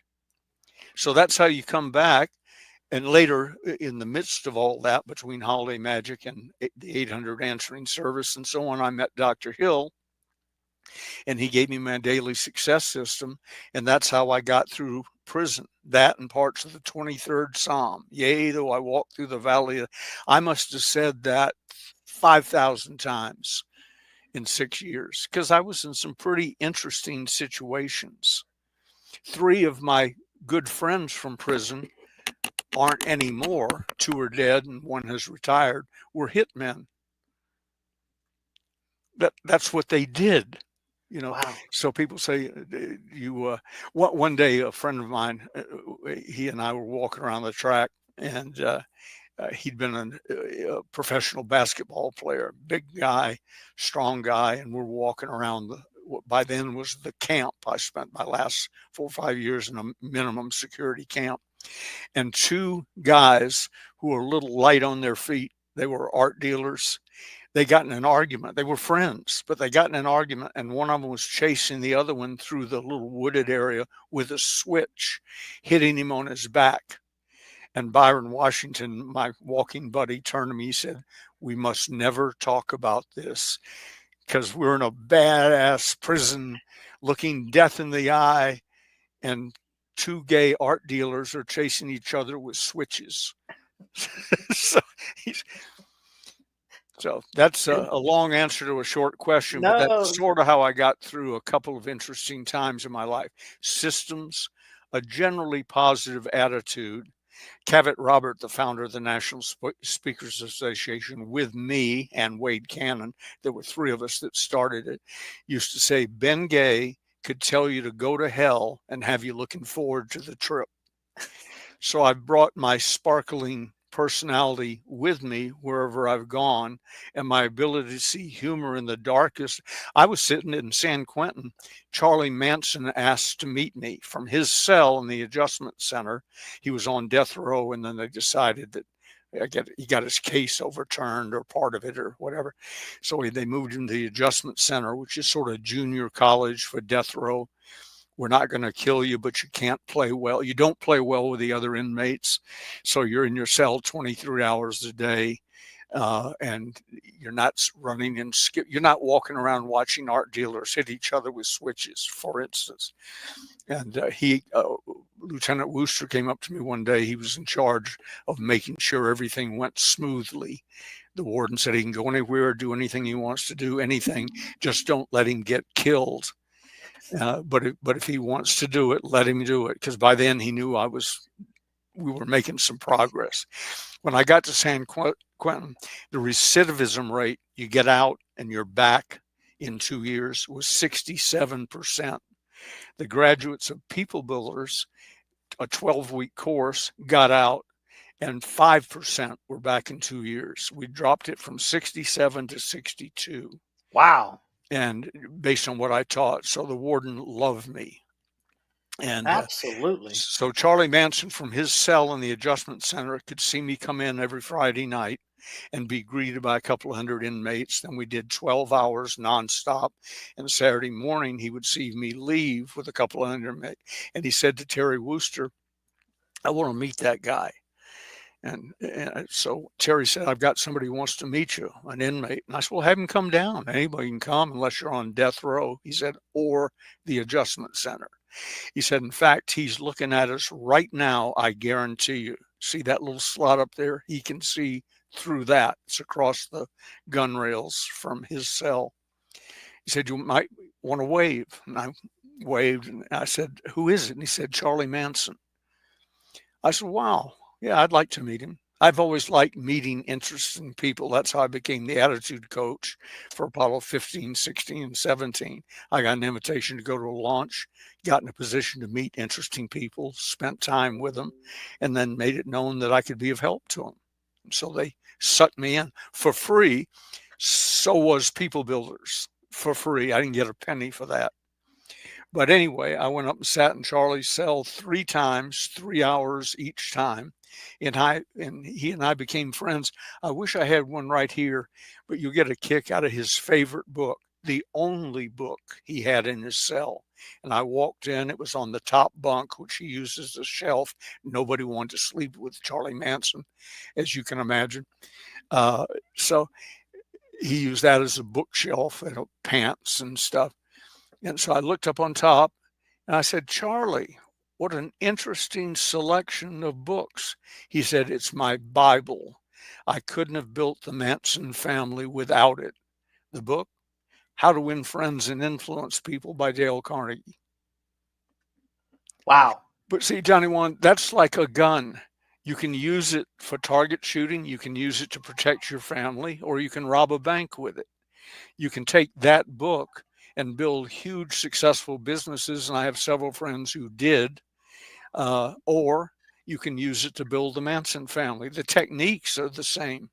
So that's how you come back. And later, in the midst of all that, between Holiday Magic and the 800 answering service and so on, I met Dr. Hill. And he gave me my daily success system. And that's how I got through prison. That and parts of the 23rd Psalm. Yea, though I walk through the valley. I must have said that 5,000 times in 6 years, because I was in some pretty interesting situations. 3 of my good friends from prison aren't anymore. 2 are dead and 1 has retired. Were hitmen. That's what they did. You know, wow. So people say one day a friend of mine, he and I were walking around the track, and he'd been a professional basketball player, big guy, strong guy, and we're walking around what by then was the camp. I spent my last 4 or 5 years in a minimum security camp, and 2 guys who were a little light on their feet. They were art dealers. They got in an argument. They were friends, but they got in an argument, and one of them was chasing the other one through the little wooded area with a switch, hitting him on his back. And Byron Washington, my walking buddy, turned to me. He said, we must never talk about this, because we're in a badass prison looking death in the eye, and 2 gay art dealers are chasing each other with switches. So that's a long answer to a short question, but that's sort of how I got through a couple of interesting times in my life. Systems, a generally positive attitude. Cavett Robert, the founder of the National Speakers Association, with me and Wade Cannon, there were 3 of us that started it, used to say, Ben Gay could tell you to go to hell and have you looking forward to the trip. So I brought my sparkling personality with me wherever I've gone, and my ability to see humor in the darkest. I was sitting in San Quentin. Charlie Manson asked to meet me from his cell in the adjustment center. He was on death row, and then they decided that he got his case overturned or part of it or whatever. So they moved him to the adjustment center, which is sort of junior college for death row. We're not going to kill you, but you can't play well. You don't play well with the other inmates. So you're in your cell 23 hours a day, and you're not running and skip. You're not walking around watching art dealers hit each other with switches, for instance. And Lieutenant Wooster came up to me one day. He was in charge of making sure everything went smoothly. The warden said he can go anywhere, do anything he wants to do, anything. Just don't let him get killed. But if he wants to do it, let him do it. Because by then he knew we were making some progress. When I got to San Quentin, the recidivism rate, you get out and you're back in 2 years, was 67%. The graduates of People Builders, a 12-week course, got out, and 5% were back in 2 years. We dropped it from 67 to 62. Wow. And based on what I taught. So the warden loved me. And Absolutely. so Charlie Manson from his cell in the adjustment center could see me come in every Friday night and be greeted by a couple of hundred inmates. Then we did 12 hours nonstop. And Saturday morning, he would see me leave with a couple of hundred inmates. And he said to Terry Wooster, I want to meet that guy. And so Terry said, I've got somebody who wants to meet you, an inmate. And I said, well, have him come down. Anybody can come unless you're on death row. He said, or the adjustment center. He said, in fact, he's looking at us right now. I guarantee you. See that little slot up there? He can see through that. It's across the gun rails from his cell. He said, you might want to wave. And I waved and I said, who is it? And he said, Charlie Manson. I said, wow. Yeah, I'd like to meet him. I've always liked meeting interesting people. That's how I became the attitude coach for Apollo 15, 16, and 17. I got an invitation to go to a launch, got in a position to meet interesting people, spent time with them, and then made it known that I could be of help to them. So they sucked me in for free. So was People Builders for free. I didn't get a penny for that. But anyway, I went up and sat in Charlie's cell 3 times, 3 hours each time. And he and I became friends. I wish I had one right here, but you'll get a kick out of his favorite book, the only book he had in his cell. And I walked in, it was on the top bunk, which he used as a shelf. Nobody wanted to sleep with Charlie Manson, as you can imagine. So he used that as a bookshelf and pants and stuff. And so I looked up on top and I said, Charlie, what an interesting selection of books. He said, it's my Bible. I couldn't have built the Manson family without it. The book, How to Win Friends and Influence People by Dale Carnegie. Wow. But see, JohnnyJuan, that's like a gun. You can use it for target shooting. You can use it to protect your family, or you can rob a bank with it. You can take that book and build huge successful businesses. And I have several friends who did, or you can use it to build the Manson family. The techniques are the same.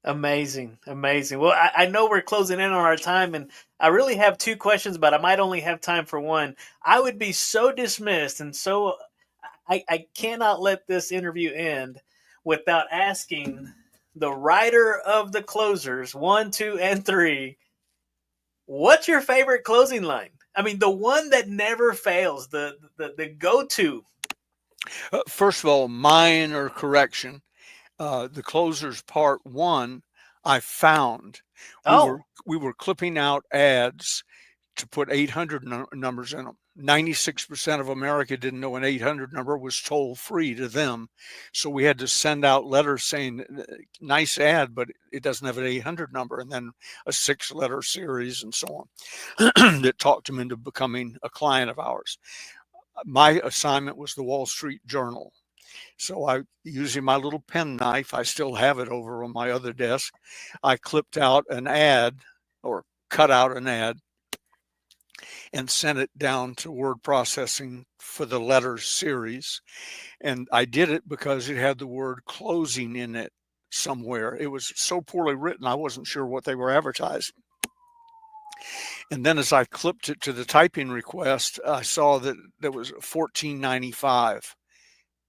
Amazing. Amazing. Well, I know we're closing in on our time, and I really have 2 questions, but I might only have time for one. I would be so dismissed, and so I cannot let this interview end without asking the writer of the closers, 1, 2, and 3, what's your favorite closing line? I mean, the one that never fails, the go-to. First of all, minor correction. The closers part 1, I found. We were clipping out ads to put 800 numbers in them. 96% of America didn't know an 800 number was toll free to them. So we had to send out letters saying, nice ad, but it doesn't have an 800 number, and then a 6-letter series and so on that talked them into becoming a client of ours. My assignment was the Wall Street Journal. So I, using my little penknife, I still have it over on my other desk, I clipped out an ad, or cut out an ad, and sent it down to word processing for the letters series. And I did it because it had the word closing in it somewhere. It was so poorly written, I wasn't sure what they were advertising. And then as I clipped it to the typing request, I saw that there was $14.95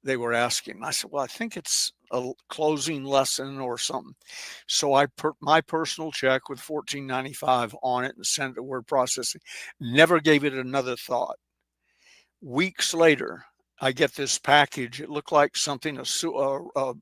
they were asking. I said, well, I think it's a closing lesson or something. So I put my personal check with $14.95 on it and sent it to word processing. Never gave it another thought. Weeks later, I get this package. It looked like something a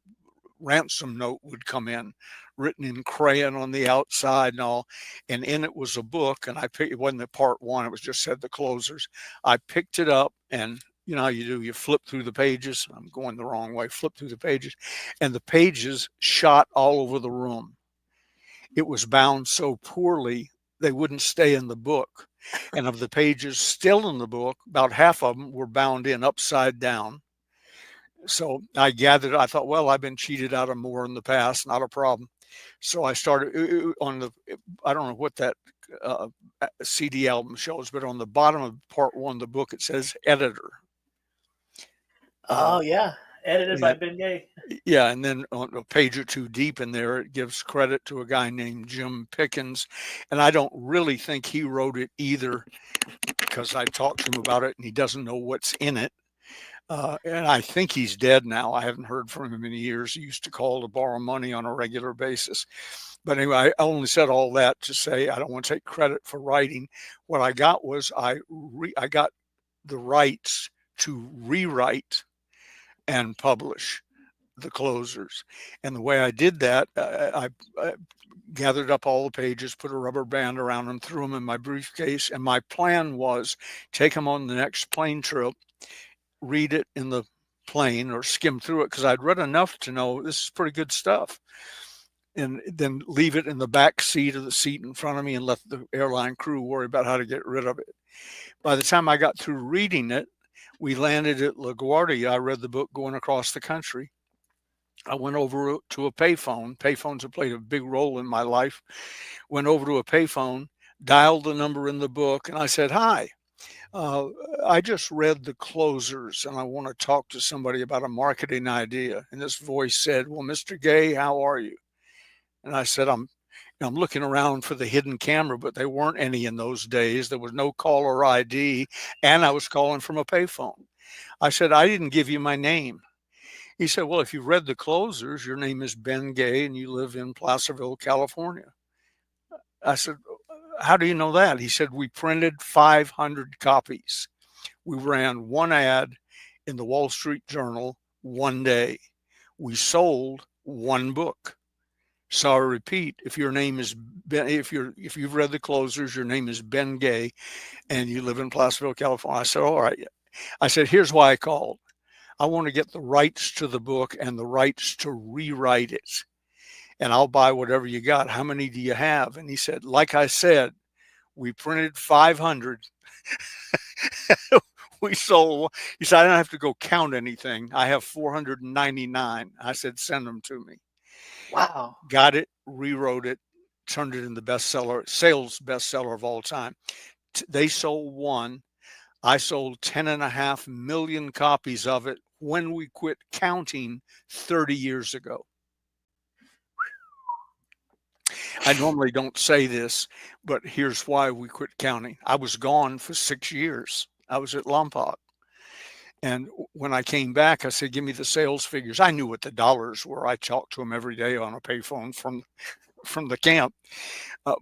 ransom note would come in, written in crayon on the outside and all. And in it was a book. And I picked, it wasn't the part 1. It was just said the closers. I picked it up, and you know how you do, you flip through the pages. I'm going the wrong way, flip through the pages, and the pages shot all over the room. It was bound so poorly, they wouldn't stay in the book. And of the pages still in the book, about half of them were bound in upside down. So I thought, well, I've been cheated out of more in the past, not a problem. So I started on the, I don't know what that CD album shows, but on the bottom of part 1 of the book, it says editor. Oh, yeah. Edited by Ben Gay. Yeah. And then on a page or 2 deep in there, it gives credit to a guy named Jim Pickens. And I don't really think he wrote it either, because I talked to him about it and he doesn't know what's in it. And I think he's dead now. I haven't heard from him in years. He used to call to borrow money on a regular basis. But anyway, I only said all that to say I don't want to take credit for writing. What I got was I got the rights to rewrite and publish the closers. And the way I did that, I gathered up all the pages, put a rubber band around them, threw them in my briefcase. And my plan was take them on the next plane trip, read it in the plane or skim through it, because I'd read enough to know this is pretty good stuff. And then leave it in the back seat of the seat in front of me and let the airline crew worry about how to get rid of it. By the time I got through reading it, we landed at LaGuardia. I read the book going across the country. I went over to a payphone. Payphones have played a big role in my life. Went over to a payphone, dialed the number in the book, and I said, "Hi, I just read the closers and I want to talk to somebody about a marketing idea." And this voice said, "Well, Mr. Gay, how are you?" And I said, I'm looking around for the hidden camera, but there weren't any in those days. There was no caller ID, and I was calling from a payphone. I said, "I didn't give you my name." He said, "Well, if you read the closers, your name is Ben Gay and you live in Placerville, California." I said, "How do you know that?" He said, "We printed 500 copies. We ran one ad in the Wall Street Journal one day. We sold one book. So I repeat, if your name is Ben, if you've read the closers, your name is Ben Gay and you live in Placerville, California." I said, "All right." I said, "Here's why I called. I want to get the rights to the book and the rights to rewrite it. And I'll buy whatever you got. How many do you have?" And he said, "Like I said, we printed 500. We sold." He said, "I don't have to go count anything. I have 499. I said, "Send them to me." Wow. Got it, rewrote it, turned it into sales bestseller of all time. They sold one. I sold 10.5 million copies of it when we quit counting 30 years ago. I normally don't say this, but here's why we quit counting. I was gone for 6 years. I was at Lompoc. And when I came back, I said, "Give me the sales figures." I knew what the dollars were. I talked to them every day on a payphone from the camp.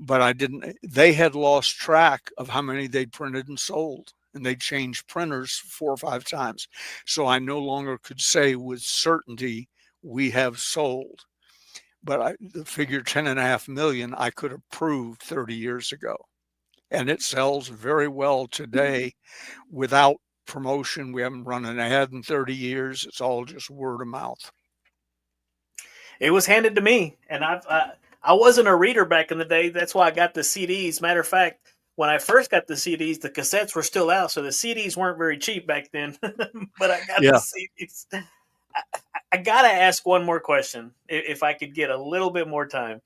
But I didn't. They had lost track of how many they'd printed and sold. And they'd changed printers 4 or 5 times. So I no longer could say with certainty we have sold. But the figure 10.5 million, I could have proved 30 years ago. And it sells very well today without promotion. We haven't run an ad in 30 years. It's all just word of mouth. It was handed to me, and I wasn't a reader back in the day. That's why I got the CDs. Matter of fact, when I first got the CDs, the cassettes were still out, so the CDs weren't very cheap back then. But I got the CDs. I got to ask one more question, if I could get a little bit more time.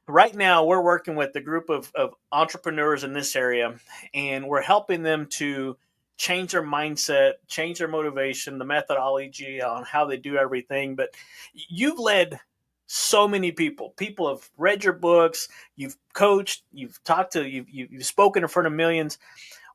Right now, we're working with a group of entrepreneurs in this area, and we're helping them to change their mindset, change their motivation, the methodology on how they do everything. But you've led so many people. People have read your books, you've coached, you've talked to, you've spoken in front of millions.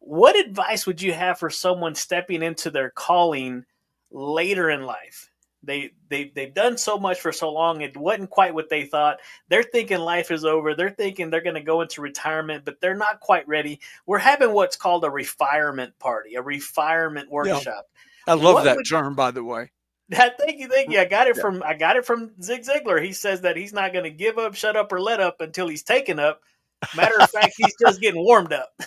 What advice would you have for someone stepping into their calling later in life? They've done so much for so long, it wasn't quite what they thought. They're thinking life is over. They're thinking they're going to go into retirement, but they're not quite ready. We're having what's called a refirement party, a refirement workshop. Yeah. I love that term, by the way. Thank you. I got it from Zig Ziglar. He says that he's not going to give up, shut up, or let up until he's taken up. Matter of fact, he's just getting warmed up.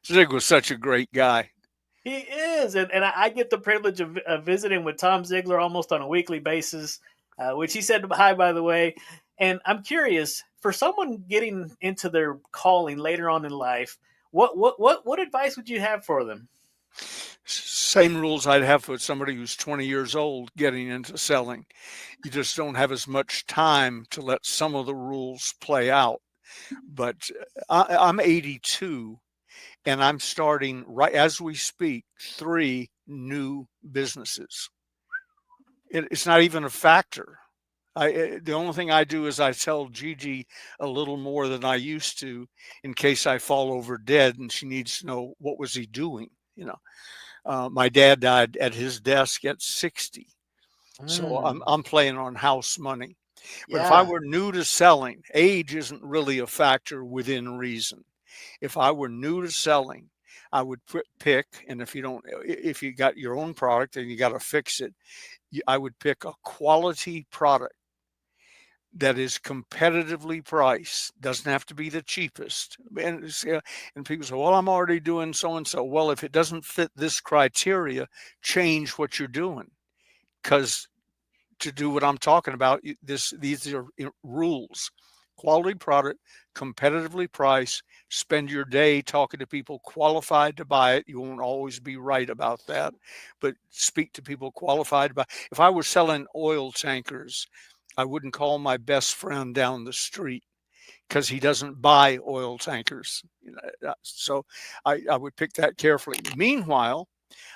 Zig was such a great guy. He is, and I get the privilege of visiting with Tom Ziglar almost on a weekly basis, which he said hi, by the way. And I'm curious, for someone getting into their calling later on in life, what advice would you have for them? Same rules I'd have for somebody who's 20 years old getting into selling. You just don't have as much time to let some of the rules play out. But I'm 82. And I'm starting right as we speak 3 new businesses. It's not even a factor. The only thing I do is I tell Gigi a little more than I used to in case I fall over dead and she needs to know what was he doing. My dad died at his desk at 60. So I'm playing on house money. But if I Yeah. were new to selling, age isn't really a factor within reason. If I were new to selling, I would pick, and if you got your own product and you got to fix it, I would pick a quality product that is competitively priced. Doesn't have to be the cheapest. And people say, well, I'm already doing so and so. Well, if it doesn't fit this criteria, change what you're doing. Because to do what I'm talking about, these are rules. Quality product, competitively priced. Spend your day talking to people qualified to buy it. You won't always be right about that, but speak to people qualified to buy. If I were selling oil tankers, I wouldn't call my best friend down the street because he doesn't buy oil tankers. So I would pick that carefully. Meanwhile,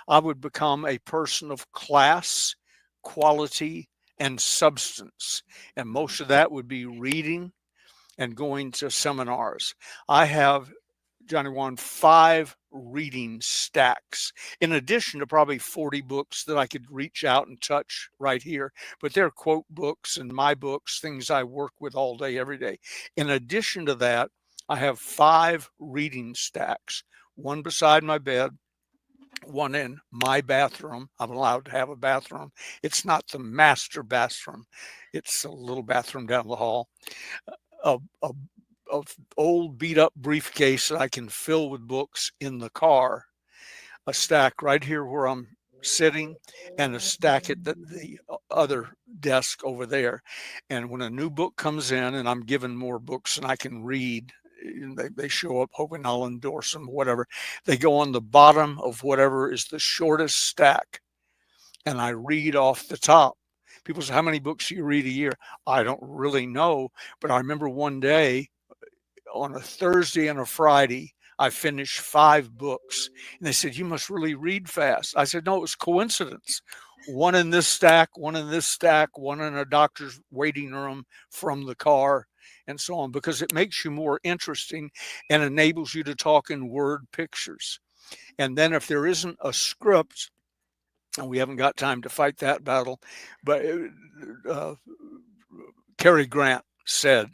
I would become a person of class, quality, and substance. And most of that would be reading and going to seminars. I have, Johnny Juan, 5 reading stacks, in addition to probably 40 books that I could reach out and touch right here. But they're quote books and my books, things I work with all day, every day. In addition to that, I have 5 reading stacks, one beside my bed, one in my bathroom. I'm allowed to have a bathroom. It's not the master bathroom. It's a little bathroom down the hall. A old beat up briefcase that I can fill with books in the car. A stack right here where I'm sitting, and a stack at the other desk over there. And when a new book comes in and I'm given more books than I can read, they show up hoping I'll endorse them, whatever. They go on the bottom of whatever is the shortest stack, and I read off the top. People say, how many books do you read a year? I don't really know, but I remember one day on a Thursday and a Friday, I finished 5 books. And they said, you must really read fast. I said, no, it was coincidence. One in this stack, one in this stack, one in a doctor's waiting room from the car, and so on, because it makes you more interesting and enables you to talk in word pictures. And then if there isn't a script, and we haven't got time to fight that battle, but Cary Grant said,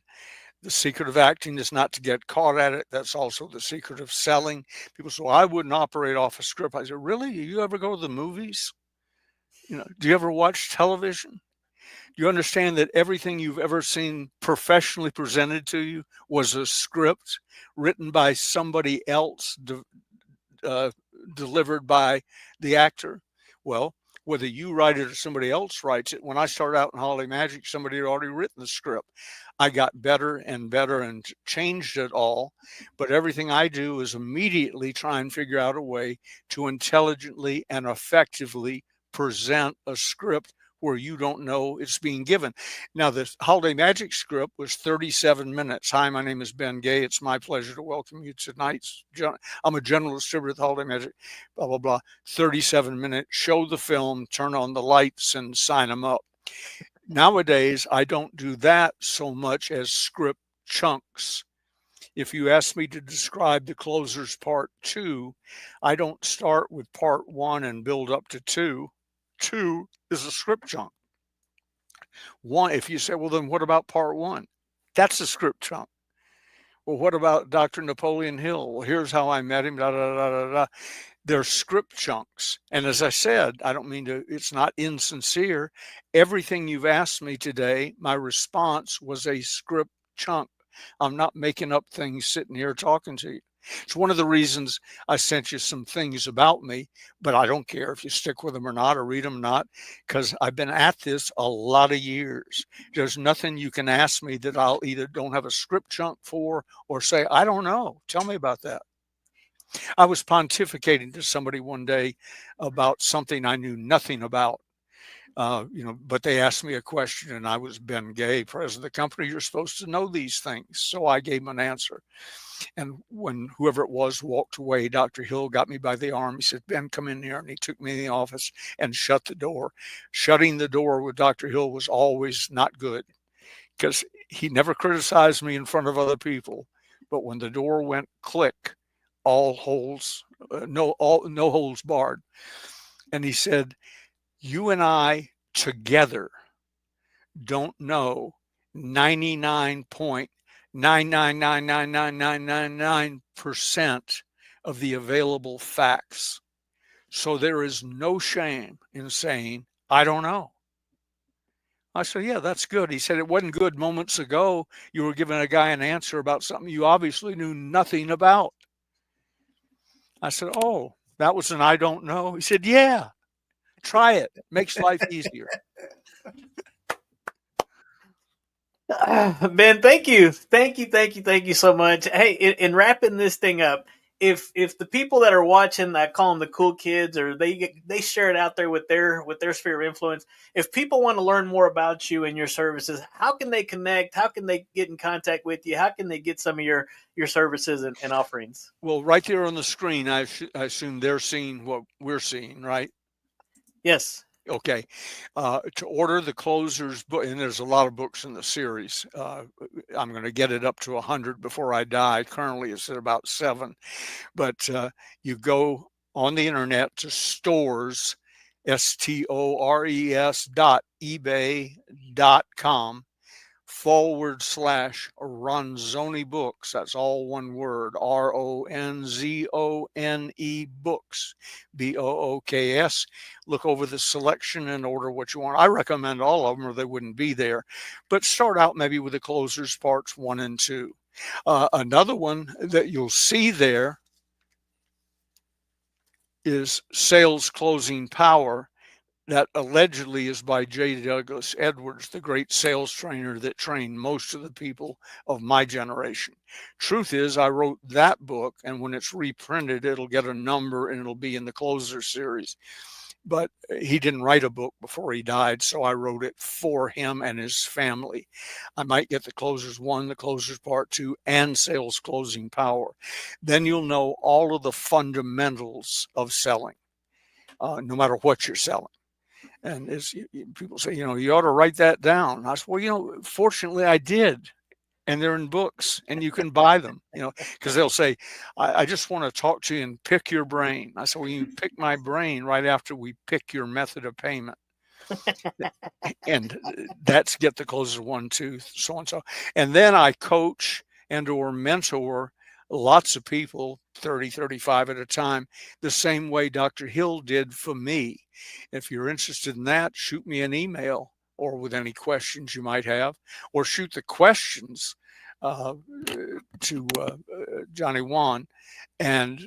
the secret of acting is not to get caught at it. That's also the secret of selling. People say, well, I wouldn't operate off a script. I said, really? Do you ever go to the movies? Do you ever watch television? Do you understand that everything you've ever seen professionally presented to you was a script written by somebody else, delivered by the actor? Well, whether you write it or somebody else writes it, when I started out in Holiday Magic, somebody had already written the script. I got better and better and changed it all. But everything I do is immediately try and figure out a way to intelligently and effectively present a script where you don't know it's being given. Now, the Holiday Magic script was 37 minutes. Hi, my name is Ben Gay. It's my pleasure to welcome you tonight. I'm a general distributor at the Holiday Magic, blah, blah, blah. 37 minutes, show the film, turn on the lights, and sign them up. Nowadays, I don't do that so much as script chunks. If you ask me to describe the closer's part 2, I don't start with part 1 and build up to 2. 2 is a script chunk. 1, if you say, well, then what about part 1? That's a script chunk. Well, what about Dr. Napoleon Hill? Well, here's how I met him, da, da, da, da, da. They're script chunks. And as I said, I don't mean to, it's not insincere. Everything you've asked me today, my response was a script chunk. I'm not making up things sitting here talking to you. It's one of the reasons I sent you some things about me, but I don't care if you stick with them or not, or read them or not, because I've been at this a lot of years. There's nothing you can ask me that I'll either don't have a script chunk for or say, I don't know. Tell me about that. I was pontificating to somebody one day about something I knew nothing about. But they asked me a question, and I was Ben Gay, president of the company. You're supposed to know these things. So I gave them an answer. And when whoever it was walked away, Dr. Hill got me by the arm. He said, Ben, come in here. And he took me in the office and shut the door. Shutting the door with Dr. Hill was always not good, because he never criticized me in front of other people. But when the door went click, no holds barred. And he said, you and I together don't know 99.9999999% of the available facts. So there is no shame in saying, I don't know. I said, yeah, that's good. He said, it wasn't good moments ago. You were giving a guy an answer about something you obviously knew nothing about. I said, oh, that was an I don't know. He said, yeah, try it. Makes life easier. Ben, thank you so much. Hey, in wrapping this thing up, if the people that are watching, I call them the cool kids, or they share it out there with their sphere of influence. If people want to learn more about you and your services, how can they connect? How can they get in contact with you? How can they get some of your services and offerings? Well, right there on the screen, I assume they're seeing what we're seeing, right? Yes. Okay. To order the Closer's book, and there's a lot of books in the series. I'm going to get it up to 100 before I die. Currently, it's at about 7. But you go on the internet to stores, stores.ebay.com /Ronzoni books. That's all one word, RONZONE books, BOOKS. Look over the selection and order what you want. I recommend all of them, or they wouldn't be there. But start out maybe with the Closers parts 1 and 2. Another one that you'll see there is Sales Closing Power. That allegedly is by J. Douglas Edwards, the great sales trainer that trained most of the people of my generation. Truth is, I wrote that book, and when it's reprinted, it'll get a number and it'll be in the Closer series. But he didn't write a book before he died, so I wrote it for him and his family. I might get the Closers 1, the Closers Part 2, and Sales Closing Power. Then you'll know all of the fundamentals of selling, no matter what you're selling. And as people say, you ought to write that down. I said, well, fortunately I did. And they're in books and you can buy them, because they'll say, I just want to talk to you and pick your brain. I said, well, you pick my brain right after we pick your method of payment. And that's get the Closers 1, 2, so and so. And then I coach and or mentor lots of people, 30, 35 at a time, the same way Dr. Hill did for me. If you're interested in that, shoot me an email, or with any questions you might have, or shoot the questions to Johnny Juan. And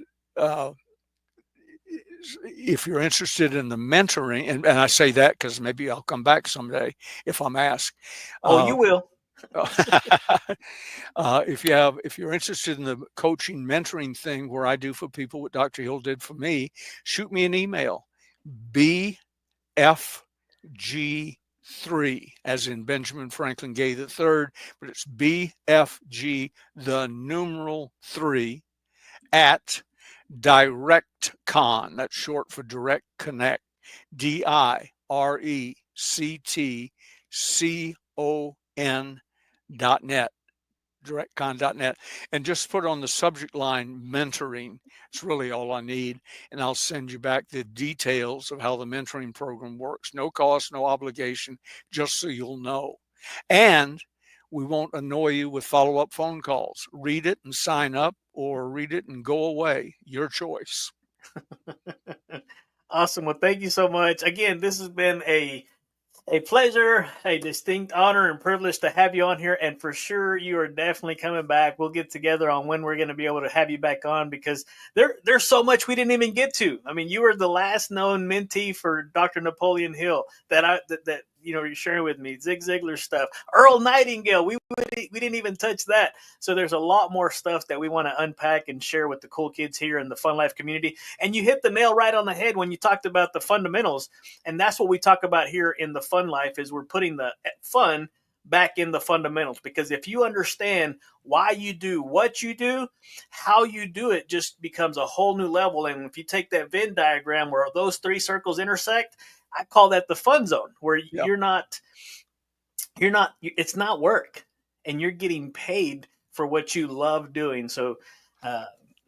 if you're interested in the mentoring, and I say that because maybe I'll come back someday if I'm asked. Oh, you will. If you're interested in the coaching mentoring thing where I do for people what Dr. Hill did for me, shoot me an email, BFG3, as in Benjamin Franklin Gay III, but it's BFG, the numeral 3, at DirectCon. That's short for Direct Connect, DirectCon.net, directcon.net, and just put on the subject line mentoring. It's really all I need, and I'll send you back the details of how the mentoring program works. No cost, no obligation, just so you'll know. And we won't annoy you with follow-up phone calls. Read it and sign up, or read it and go away. Your choice. Awesome. Well, thank you so much. Again, this has been a pleasure, a distinct honor and privilege to have you on here. And for sure, you are definitely coming back. We'll get together on when we're going to be able to have you back on, because there's so much we didn't even get to. I mean, you were the last known mentee for Dr. Napoleon Hill that you're sharing with me, Zig Ziglar stuff, Earl Nightingale. We didn't even touch that. So there's a lot more stuff that we want to unpack and share with the cool kids here in the Fun Life community. And you hit the nail right on the head when you talked about the fundamentals. And that's what we talk about here in the Fun Life, is we're putting the fun back in the fundamentals. Because if you understand why you do what you do, how you do it just becomes a whole new level. And if you take that Venn diagram where those three circles intersect, I call that the fun zone, where it's not work, and you're getting paid for what you love doing. So,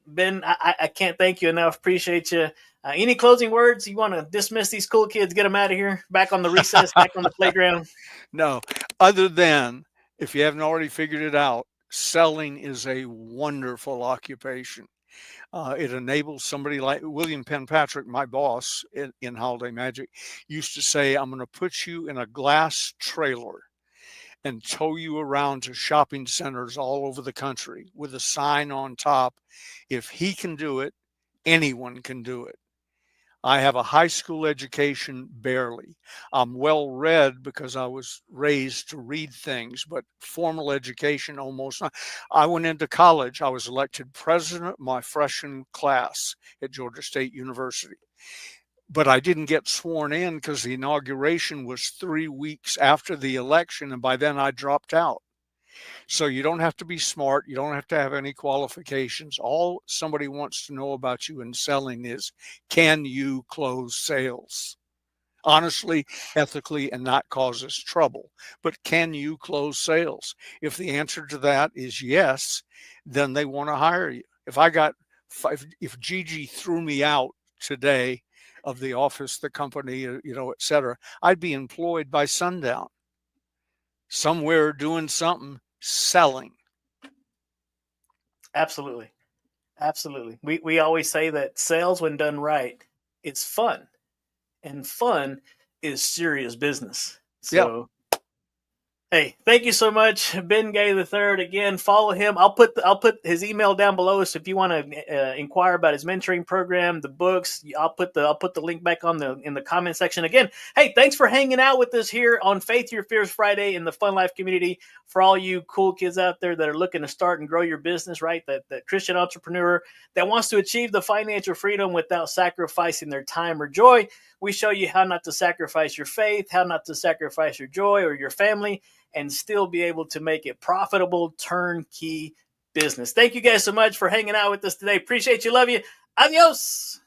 Ben, I can't thank you enough. Appreciate you. Any closing words? You want to dismiss these cool kids, get them out of here, back on the recess, back on the playground? No, other than, if you haven't already figured it out, selling is a wonderful occupation. It enables somebody like William Penpatrick, my boss in Holiday Magic, used to say, I'm going to put you in a glass trailer and tow you around to shopping centers all over the country with a sign on top. If he can do it, anyone can do it. I have a high school education, barely. I'm well read because I was raised to read things, but formal education almost not. I went into college. I was elected president of my freshman class at Georgia State University. But I didn't get sworn in because the inauguration was 3 weeks after the election, and by then I dropped out. So you don't have to be smart. You don't have to have any qualifications. All somebody wants to know about you in selling is, can you close sales? Honestly, ethically, and not cause us trouble. But can you close sales? If the answer to that is yes, then they want to hire you. If Gigi threw me out today of the office, the company, et cetera, I'd be employed by sundown, somewhere doing something, selling. Absolutely. We always say that sales, when done right, it's fun, and fun is serious business. So, hey, thank you so much, Ben Gay III. Again, follow him. I'll put his email down below. So if you want to inquire about his mentoring program, the books, I'll put the link back in the comment section. Again, hey, thanks for hanging out with us here on Faith Your Fears Friday in the Fun Life community. For all you cool kids out there that are looking to start and grow your business, right? That Christian entrepreneur that wants to achieve the financial freedom without sacrificing their time or joy. We show you how not to sacrifice your faith, how not to sacrifice your joy or your family, and still be able to make it profitable, turnkey business. Thank you guys so much for hanging out with us today. Appreciate you. Love you. Adios.